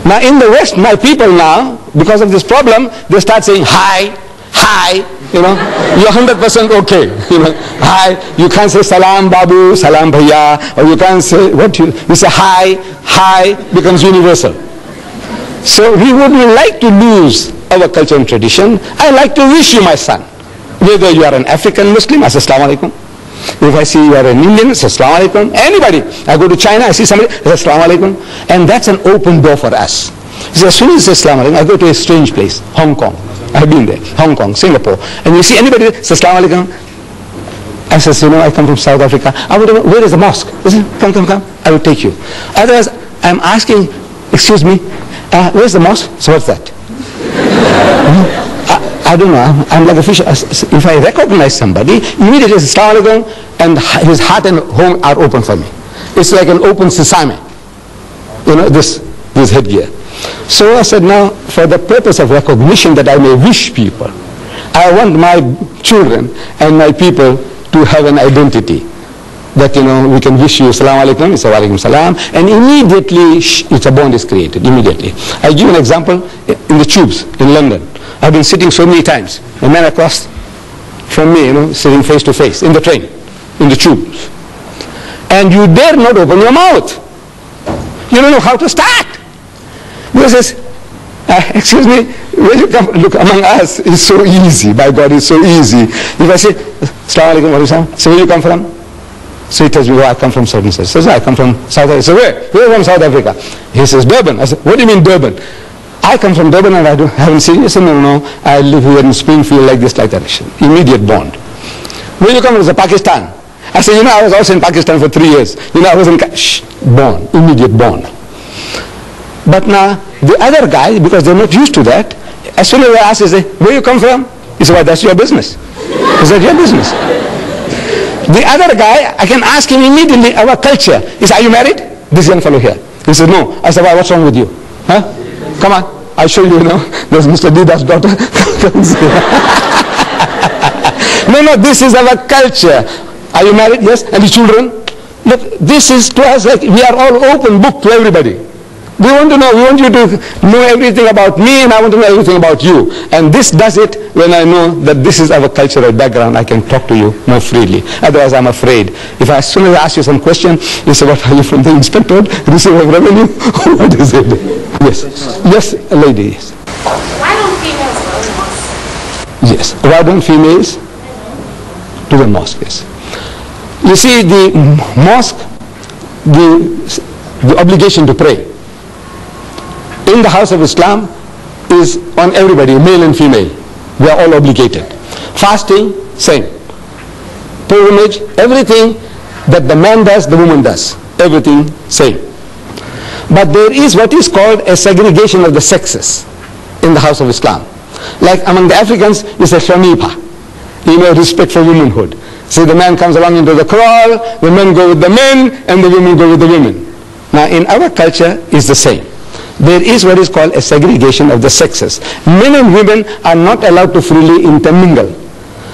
Now in the West, my people now, because of this problem, they start saying hi, hi, you know, you're 100% okay, you know, hi, you can't say salam babu, salam bhaiya, or you can't say, you say hi becomes universal. So we wouldn't like to lose our culture and tradition. I like to wish you, my son, whether you are an African Muslim, I say assalamu alaikum. If I see you are an Indian, I say assalamu alaikum. Anybody, I go to China, I see somebody, I say assalamu alaikum. And that's an open door for us. So as soon as I say assalamu alaikum, I go to a strange place, Hong Kong. I've been there, Hong Kong, Singapore. And you see anybody say assalamu alaikum, I says, you know, I come from South Africa. Where is the mosque? He says, come, I will take you. Otherwise, I'm asking, excuse me, where's the mosque? So what's that? I don't know, I'm like a fish. If I recognize somebody, immediately I say assalamu alaikum, and his heart and home are open for me. It's like an open sesame, you know, this headgear. So I said, now, for the purpose of recognition that I may wish people, I want my children and my people to have an identity. That, you know, we can wish you assalamu alaikum, it's wa alaikum salam, and immediately it's a bond is created, immediately. I give an example in the tubes in London. I've been sitting so many times, a man across from me, you know, sitting face to face, in the train, in the tubes. And you dare not open your mouth. You don't know how to start. Because says, excuse me, where you come? Look, among us, it's so easy. By God, it's so easy. If I say, assalamu alaikum wa rahmatullah, so where you come from? So he tells me, I come from certain states. Says, I come from South Africa. So where? Where from South Africa? He says, Durban. I said, what do you mean Durban? I come from Durban and I haven't seen you. He said, no, I live here in Springfield like this, like that. Immediate bond. Where you come from? I said, Pakistan. I said, you know, I was also in Pakistan for 3 years. You know, I was in bond, immediate bond. But now, the other guy, because they're not used to that, as soon as I ask, they say, where you come from? He said, well, that's your business. Is that your business? The other guy, I can ask him immediately, our culture. He said, are you married? This young fellow here. He said, no. I said, well, what's wrong with you? Huh? Come on. I show you, there's Mr. Dida's daughter. No, this is our culture. Are you married? Yes. And the children? Look, this is to us like we are all open book to everybody. We want to know, we want you to know everything about me, and I want to know everything about you. And this does it when I know that this is our cultural background. I can talk to you more freely. Otherwise, I'm afraid. If as soon as I ask you some question, you say, what are you from the inspector? Receiver of revenue? What is it? Yes. Yes, a lady. Yes. Why don't females go to mosque? Yes. Why don't females to the mosque? Yes. You see, the mosque, the obligation to pray in the house of Islam is on everybody, male and female. We are all obligated. Fasting, same. Pilgrimage, everything that the man does, the woman does. Everything, same. But there is what is called a segregation of the sexes in the house of Islam. Like among the Africans, it's a shamipa, respect for womanhood. So the man comes along into the kraal, the men go with the men, and the women go with the women. Now in our culture, it's the same. There is what is called a segregation of the sexes. Men and women are not allowed to freely intermingle.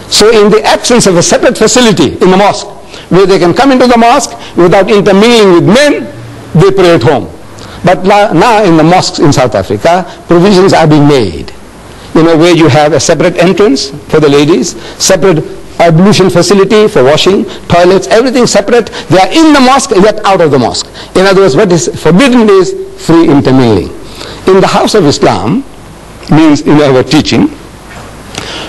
So in the absence of a separate facility in the mosque, where they can come into the mosque without intermingling with men, they pray at home. But now in the mosques in South Africa, provisions are being made. Where you have a separate entrance for the ladies, separate ablution facility for washing, toilets, everything separate. They are in the mosque yet out of the mosque. In other words, what is forbidden is free intermingling. In the house of Islam, means in our teaching,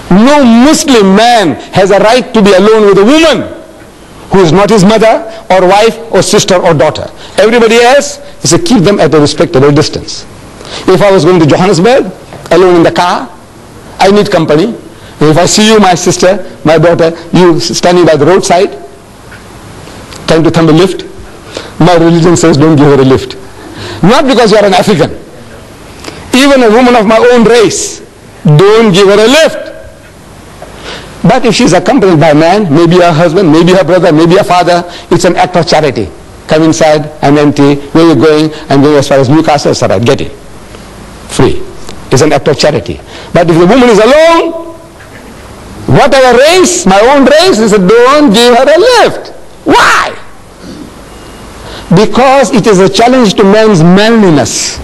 no Muslim man has a right to be alone with a woman who is not his mother or wife or sister or daughter. Everybody else is to keep them at a respectable distance. If I was going to Johannesburg, alone in the car, I need company. If I see you, my sister, my daughter, you standing by the roadside, trying to thumb a lift, my religion says don't give her a lift. Not because you are an African. Even a woman of my own race, don't give her a lift. But if she's accompanied by a man, maybe her husband, maybe her brother, maybe her father, it's an act of charity. Come inside, I'm empty, where are you going? I'm going as far as Newcastle, it's all right, get it. Free. It's an act of charity. But if the woman is alone, whatever race, my own race, he said, don't give her a lift. Why? Because it is a challenge to man's manliness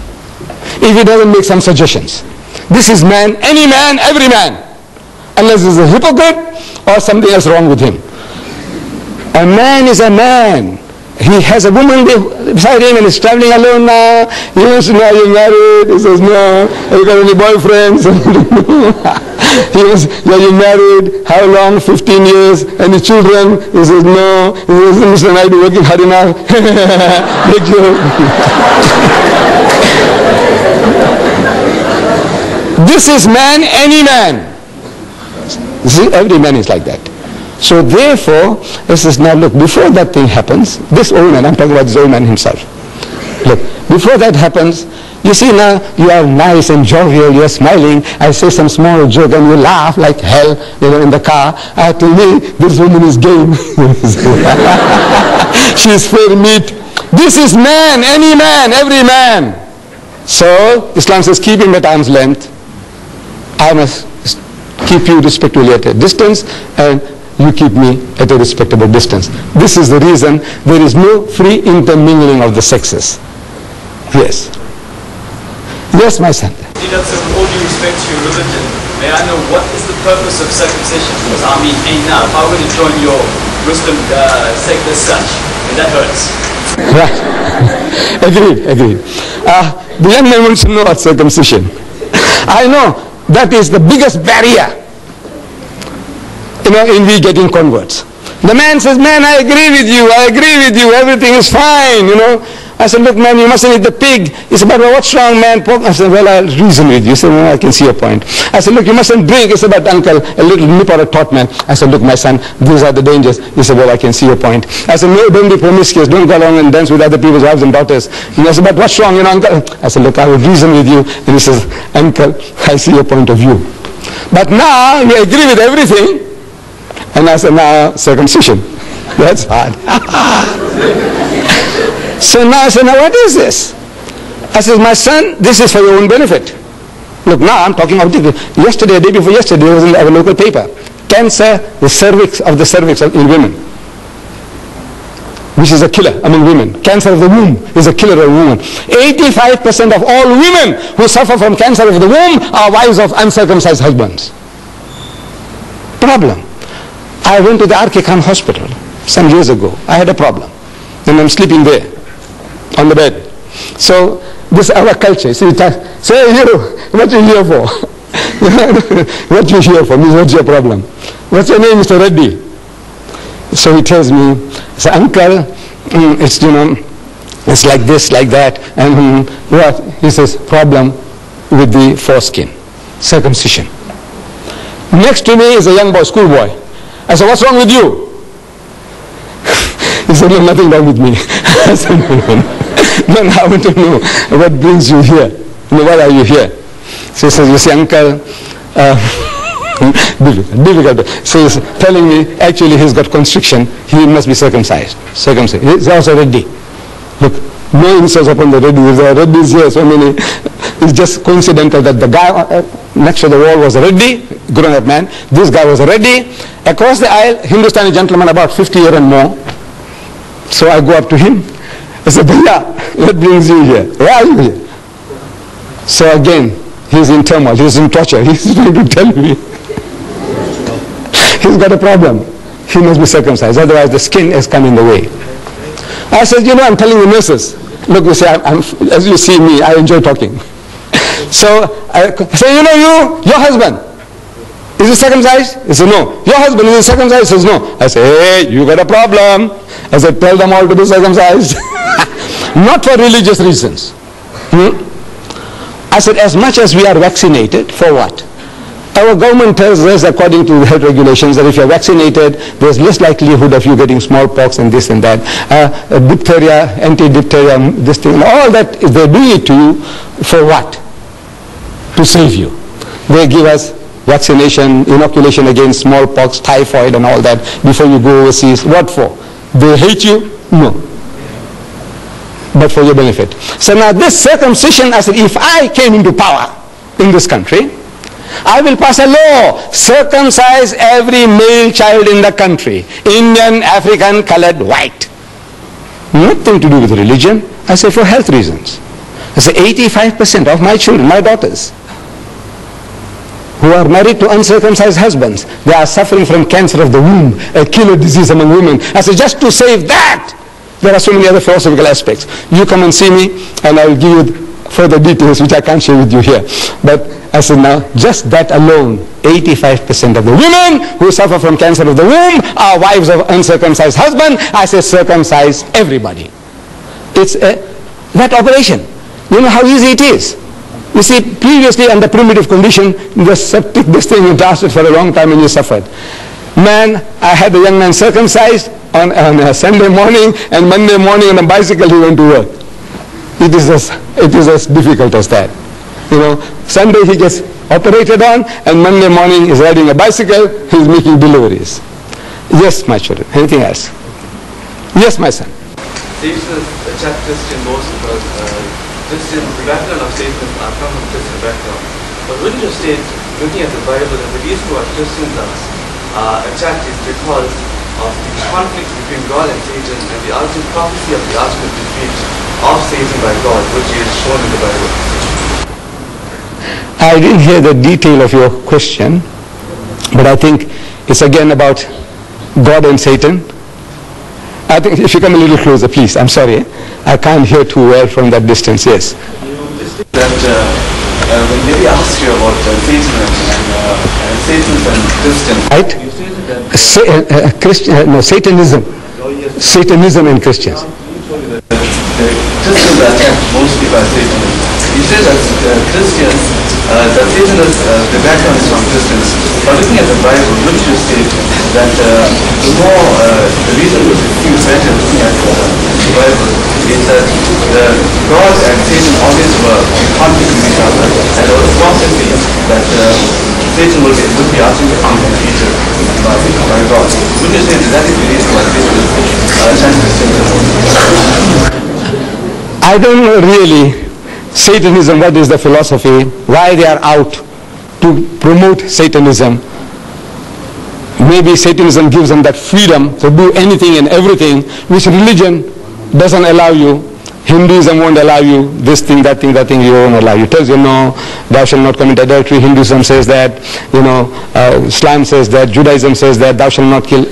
if he doesn't make some suggestions. This is man, any man, every man, unless he's a hypocrite or something else wrong with him. A man is a man. He has a woman beside him and is traveling alone now. He wants to know, are you married? He says, no. Have you got any boyfriends? He was, are you married? How long? 15 years. Any children? He says, no. He says, Mr. Naidu, working hard enough. Big joke. This is man, any man. See, every man is like that. So therefore, he says, now look, before that thing happens, this old man, I'm talking about this old man himself. Look, before that happens, you see now, you are nice and jovial, you are smiling, I say some small joke and you laugh like hell, in the car. To me, this woman is game. She is fair meat. This is man, any man, every man. So, Islam says, keep him at arm's length. I must keep you respectfully at a distance, and you keep me at a respectable distance. This is the reason there is no free intermingling of the sexes. Yes. Yes, my son. With all due respect to your religion, may I know what is the purpose of circumcision? Because I mean, now, if I were to join your Muslim sect as such, and that hurts. Right. Agreed. The young man wants to know about circumcision. I know that is the biggest barrier, in we getting converts. The man says, man, I agree with you, everything is fine, I said, look, man, you mustn't eat the pig. He said, but what's wrong, man? Pork? I said, well, I'll reason with you. He said, well, I can see your point. I said, look, you mustn't drink. He said, but uncle, a little nip or a tot, man. I said, look, my son, these are the dangers. He said, well, I can see your point. I said, no, don't be promiscuous. Don't go along and dance with other people's wives and daughters. And I said, but what's wrong, uncle? I said, look, I will reason with you. And he says, uncle, I see your point of view. But now, you agree with everything. And I said, now, circumcision. That's hard. So now I said, now what is this? I said, my son, this is for your own benefit. Look, now I'm talking about yesterday, day before yesterday, it was in our local paper. Cancer, the cervix in women, which is a killer among women. Cancer of the womb is a killer of women. 85% of all women who suffer from cancer of the womb are wives of uncircumcised husbands. Problem. I went to the R.K. Khan hospital some years ago. I had a problem. And I'm sleeping there on the bed. So this is our culture. See, say you, what you here for? What you here for? Means what's your problem? What's your name, Mr. Reddy? So he tells me, so uncle, it's, it's like this, like that. And what? He says, problem with the foreskin, circumcision. Next to me is a young boy, schoolboy. I said, what's wrong with you? He said, no, nothing wrong with me. I said, no. I want to know what brings you here. Why are you here? So he says, you see, uncle, difficult. So he's telling me, actually he's got constriction. He must be circumcised. He's also ready. Look, no insults upon the ready. There are readies here, so many. It's just coincidental that the guy next to the wall was a reddy, grown-up man. This guy was a reddy. Across the aisle, Hindustani gentleman about 50 years and more. So I go up to him. I said, Bhaiya, what brings you here? Why are you here? So again, he's in turmoil. He's in torture. He's trying to tell me. He's got a problem. He must be circumcised. Otherwise, the skin has come in the way. I said, I'm telling the nurses. Look, you see, as you see me, I enjoy talking. So I say, your husband, is he circumcised? He said, no. Your husband, is he circumcised? He says, no. I say, hey, you got a problem. I said, tell them all to be circumcised. Not for religious reasons. I said, as much as we are vaccinated, for what? Our government tells us, according to the health regulations, that if you're vaccinated, there's less likelihood of you getting smallpox and this and that. Diphtheria, anti-diphtheria, this thing, all that, they do it to you for what? To save you. They give us vaccination, inoculation against smallpox, typhoid and all that before you go overseas. What for? They hate you? No. But for your benefit. So now this circumcision, I said, if I came into power in this country, I will pass a law, circumcise every male child in the country, Indian, African, colored, white. Nothing to do with religion. I say for health reasons. I say 85% of my children, my daughters, who are married to uncircumcised husbands, they are suffering from cancer of the womb, a killer disease among women. I say just to save that, there are so many other philosophical aspects. You come and see me and I will give you further details which I can't share with you here. But I said now, just that alone, 85% of the women who suffer from cancer of the womb are wives of uncircumcised husband. I say circumcise everybody. It's that operation. You know how easy it is. You see, previously under primitive condition, the septic, this thing, you lasted for a long time and you suffered. Man, I had a young man circumcised on a Sunday morning, and Monday morning on a bicycle he went to work. It is as difficult as that. Sunday he gets operated on, and Monday morning he's riding a bicycle, he's making deliveries. Yes, my children. Anything else? Yes, my son. Satan is a chap Christian most because Christians, the background of Satan are from a Christian background. But wouldn't you state, looking at the Bible, that the reason why Christians are attacked is because of the conflict between God and Satan and the ultimate prophecy of the ultimate defeat of Satan by God, which is shown in the Bible? I didn't hear the detail of your question, but I think it's again about God and Satan. I think if you come a little closer, please. I'm sorry. I can't hear too well from that distance. Yes. That when Debbie asked you about Satan and Satan and Christian, right? you stated that Satanism. Satanism and Christians. The Christians are attacked mostly by Satan. You said that Christians, that Satan is, the background is from Christians. But looking at the Bible, wouldn't you state that the reason which it seems better looking at the Bible is that God and Satan always were in conflict with each other, and there was a prophecy that Satan would be ultimately defeated by God. Wouldn't you say that is the reason why Satan is anti-Christian? I don't really Satanism, what is the philosophy, why they are out to promote Satanism. Maybe Satanism gives them that freedom to do anything and everything which religion doesn't allow you. Hinduism won't allow you this thing, that thing, that thing, you won't allow you. It tells you, no, thou shalt not commit adultery. Hinduism says that, Islam says that, Judaism says that, thou shalt not kill.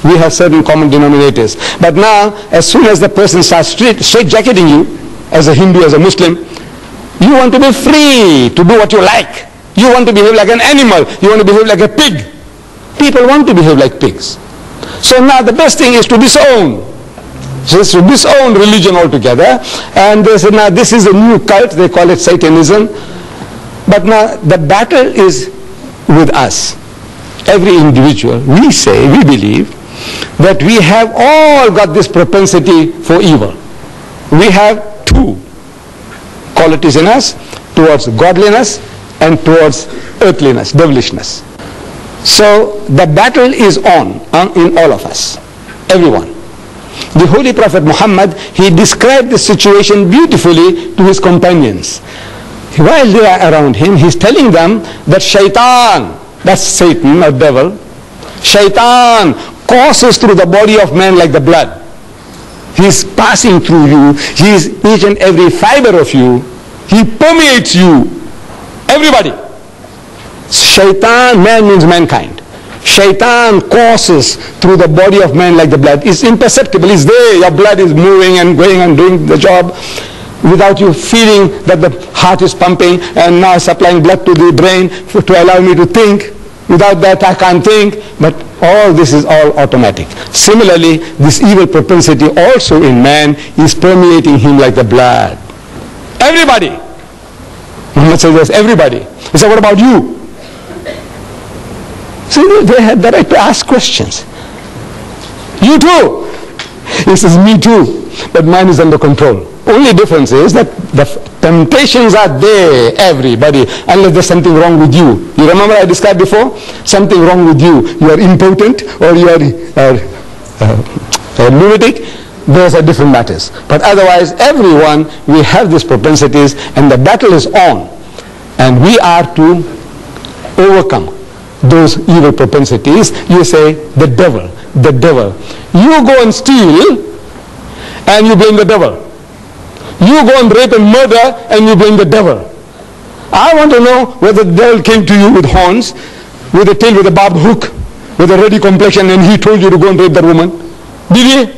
We have certain common denominators. But now, as soon as the person starts straight-jacketing you, as a Hindu, as a Muslim, you want to be free to do what you like. You want to behave like an animal. You want to behave like a pig. People want to behave like pigs. So now the best thing is to disown. So it's to disown religion altogether. And they say, now this is a new cult, they call it Satanism. But now the battle is with us. Every individual, we say, we believe, that we have all got this propensity for evil. We have two qualities in us, towards godliness and towards earthliness, devilishness. So the battle is on in all of us, everyone. The Holy Prophet Muhammad, he described the situation beautifully to his companions. While they are around him, he's telling them that shaitan, that's Satan or devil, shaitan courses through the body of man like the blood. He's passing through you. He's each and every fiber of you. He permeates you. Everybody. Shaitan, man means mankind. Shaitan courses through the body of man like the blood. It's imperceptible. It's there. Your blood is moving and going and doing the job without you feeling that the heart is pumping and now supplying blood to the brain to allow me to think. Without that I can't think. But all this is all automatic. Similarly, this evil propensity also in man is permeating him like the blood. Everybody. Muhammad says yes, everybody. He said, what about you? So they had the right to ask questions. You too. He says, me too. But mine is under control. Only difference is that the temptations are there, everybody, unless there's something wrong with you. You remember I described before? Something wrong with you. You are impotent or you are lunatic. Those are different matters. But otherwise, everyone, we have these propensities and the battle is on. And we are to overcome those evil propensities. You say, the devil, the devil. You go and steal and you blame the devil. You go and rape and murder and you blame the devil. I want to know whether the devil came to you with horns, with a tail, with a barbed hook, with a ruddy complexion, and he told you to go and rape that woman. Did he?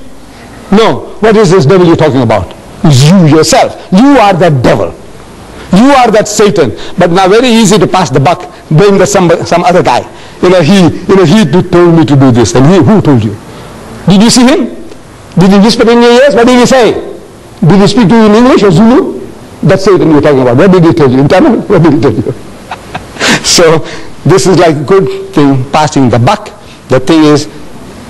No. What is this devil you're talking about? It's you yourself. You are that devil. You are that Satan. But now very easy to pass the buck, blame some other guy. He told me to do this. And who told you? Did you see him? Did he whisper in your ears? What did he say? Did he speak to you in English or Zulu? That's Satan you're talking about. What did he tell you? In Tamil? What did he tell you? So this is like a good thing, passing the buck. The thing is,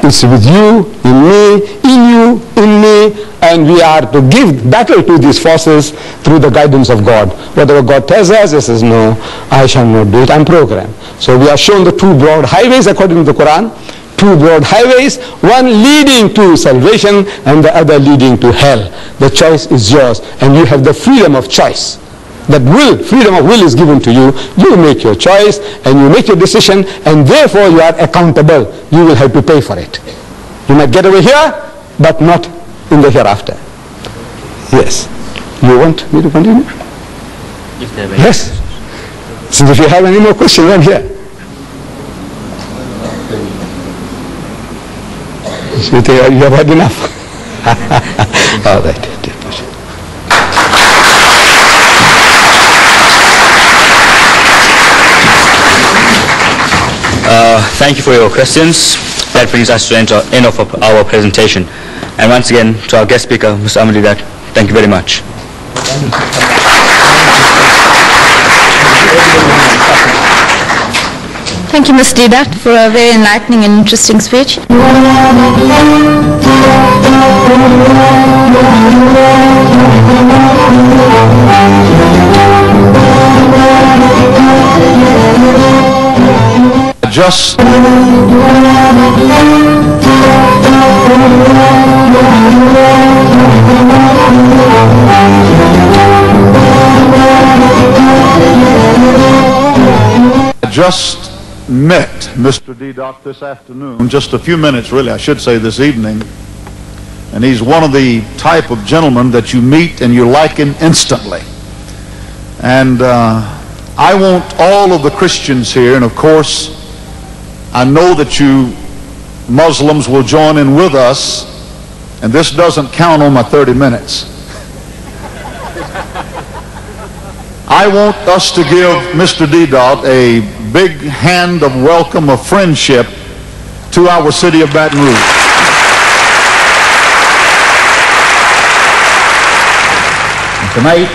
it's with you, in me, in you, in me, and we are to give battle to these forces through the guidance of God. Whatever God tells us, he says, no, I shall not do it, I'm programmed. So we are shown the two broad highways according to the Quran. Two broad highways, one leading to salvation and the other leading to hell. The choice is yours and you have the freedom of choice. That will, freedom of will is given to you. You make your choice and you make your decision and therefore you are accountable. You will have to pay for it. You might get away here but not in the hereafter. Yes. You want me to continue? Yes. Since if you have any more questions, I'm here. You think you have had enough? All right. Thank you for your questions. That brings us to the end of our presentation. And once again, to our guest speaker, Mr. Ahmadidat, thank you very much. Thank you, Mr. Didat, for a very enlightening and interesting speech. Just just met Mr. D-Doc this afternoon, just a few minutes really, I should say this evening, and he's one of the type of gentlemen that you meet and you liken instantly. And I want all of the Christians here, and of course I know that you Muslims will join in with us, and this doesn't count on my 30 minutes. I want us to give Mr. D-Dot a big hand of welcome, of friendship to our city of Baton Rouge. Tonight,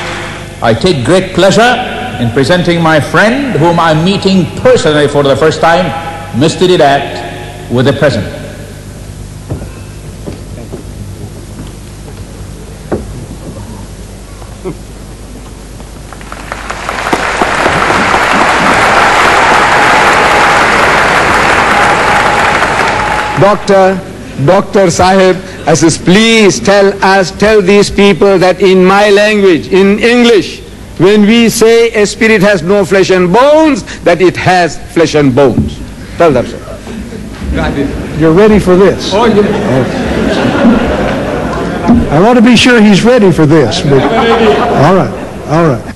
I take great pleasure in presenting my friend, whom I'm meeting personally for the first time, Mr. D-Dot, with a present. Dr. Sahib, I says, please tell these people that in my language, in English, when we say a spirit has no flesh and bones, that it has flesh and bones. Tell them so. You're ready for this? Oh, yeah. I want to be sure he's ready for this. But, all right, all right.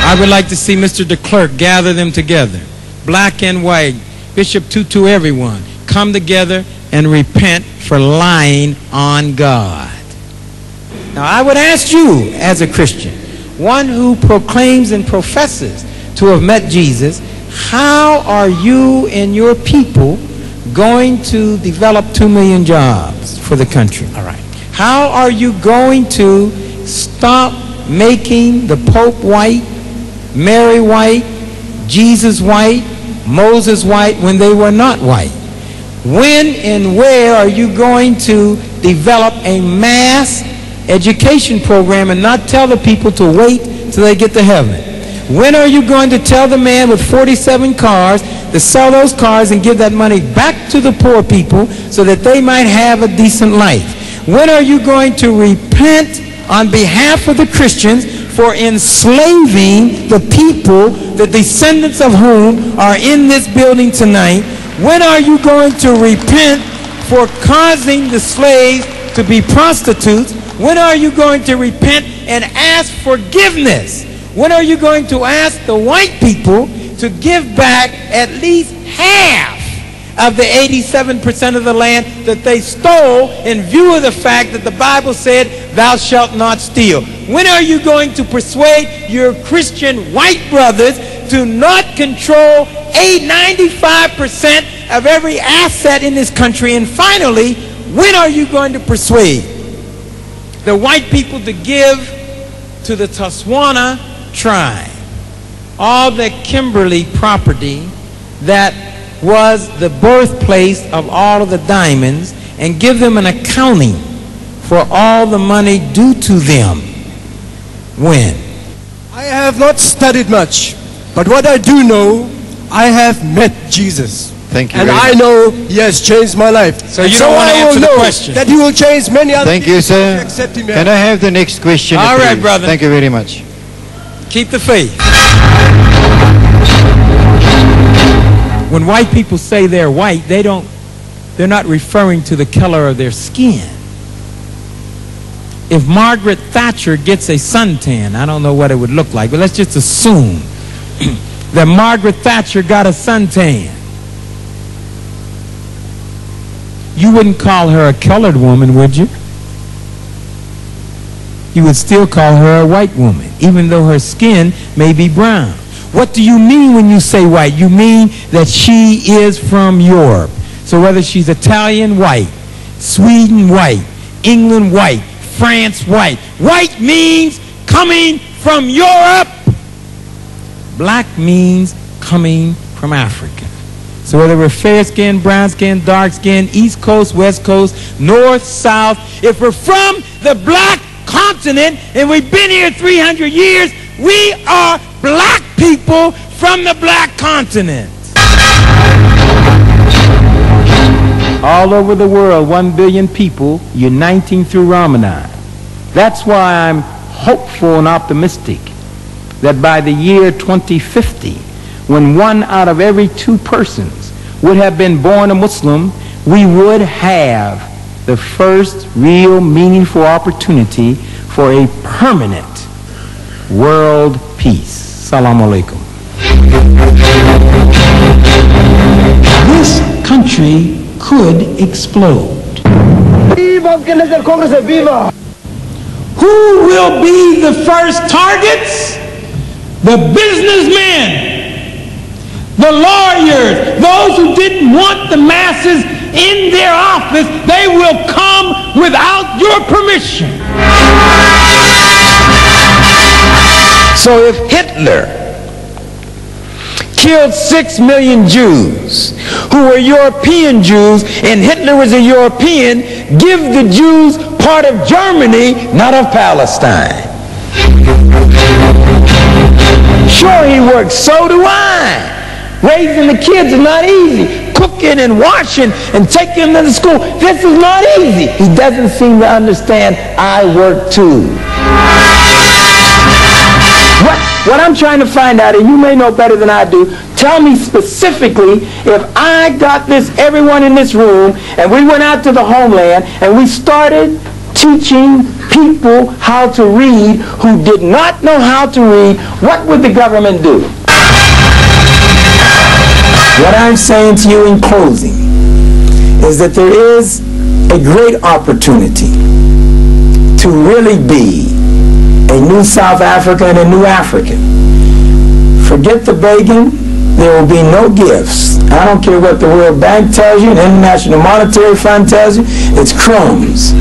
I would like to see Mr. de Klerk gather them together, black and white, Bishop Tutu, everyone, come together and repent for lying on God. Now, I would ask you, as a Christian, one who proclaims and professes to have met Jesus, how are you and your people going to develop 2 million jobs for the country? All right. How are you going to stop making the Pope white, Mary white, Jesus white, Moses white when they were not white? When and where are you going to develop a mass education program and not tell the people to wait till they get to heaven? When are you going to tell the man with 47 cars to sell those cars and give that money back to the poor people so that they might have a decent life? When are you going to repent on behalf of the Christians for enslaving the people, the descendants of whom are in this building tonight? When are you going to repent for causing the slaves to be prostitutes? When are you going to repent and ask forgiveness? When are you going to ask the white people to give back at least half of the 87% of the land that they stole in view of the fact that the Bible said, thou shalt not steal? When are you going to persuade your Christian white brothers to not control 95% of every asset in this country? And finally, when are you going to persuade the white people to give to the Tswana tribe all the Kimberly property that was the birthplace of all of the diamonds, and give them an accounting for all the money due to them? When? I have not studied much, but what I do know, I have met Jesus. Thank you. And I know he has changed my life. So you don't want to answer the question? That he will change many other Thank people you, sir. except him. Can I have the next question? All right, please? brother. Thank you very much. Keep the faith. When white people say they're white, they're not referring to the color of their skin. If Margaret Thatcher gets a suntan, I don't know what it would look like, but let's just assume that Margaret Thatcher got a suntan. You wouldn't call her a colored woman, would you? You would still call her a white woman, even though her skin may be brown. What do you mean when you say white? You mean that she is from Europe. So whether she's Italian, white, Sweden, white, England, white, France, white. White means coming from Europe. Black means coming from Africa. So whether we're fair skin, brown skin, dark skin, East Coast, West Coast, North, South, if we're from the black continent and we've been here 300 years, we are black people from the black continent. all over the world, 1 billion people uniting through Ramadan. That's why I'm hopeful and optimistic that by the year 2050, when 1 out of every 2 persons would have been born a Muslim, we would have the first real meaningful opportunity for a permanent world peace. Assalamu alaikum. This country could explode. Who will be the first targets? The businessmen, the lawyers, those who didn't want the masses in their office. They will come without your permission. So if Hitler killed 6 million Jews who were European Jews, and Hitler was a European, give the Jews part of Germany, not of Palestine. Sure, he works. So do I. Raising the kids is not easy. Cooking and washing and taking them to school, this is not easy. He doesn't seem to understand I work too. What I'm trying to find out, and you may know better than I do, tell me specifically, if I got this, everyone in this room, and we went out to the homeland and we started teaching people how to read who did not know how to read, what would the government do? What I'm saying to you in closing is that there is a great opportunity to really be a new South Africa and a new African. Forget the begging. There will be no gifts. I don't care what the World Bank tells you, the International Monetary Fund tells you. It's crumbs.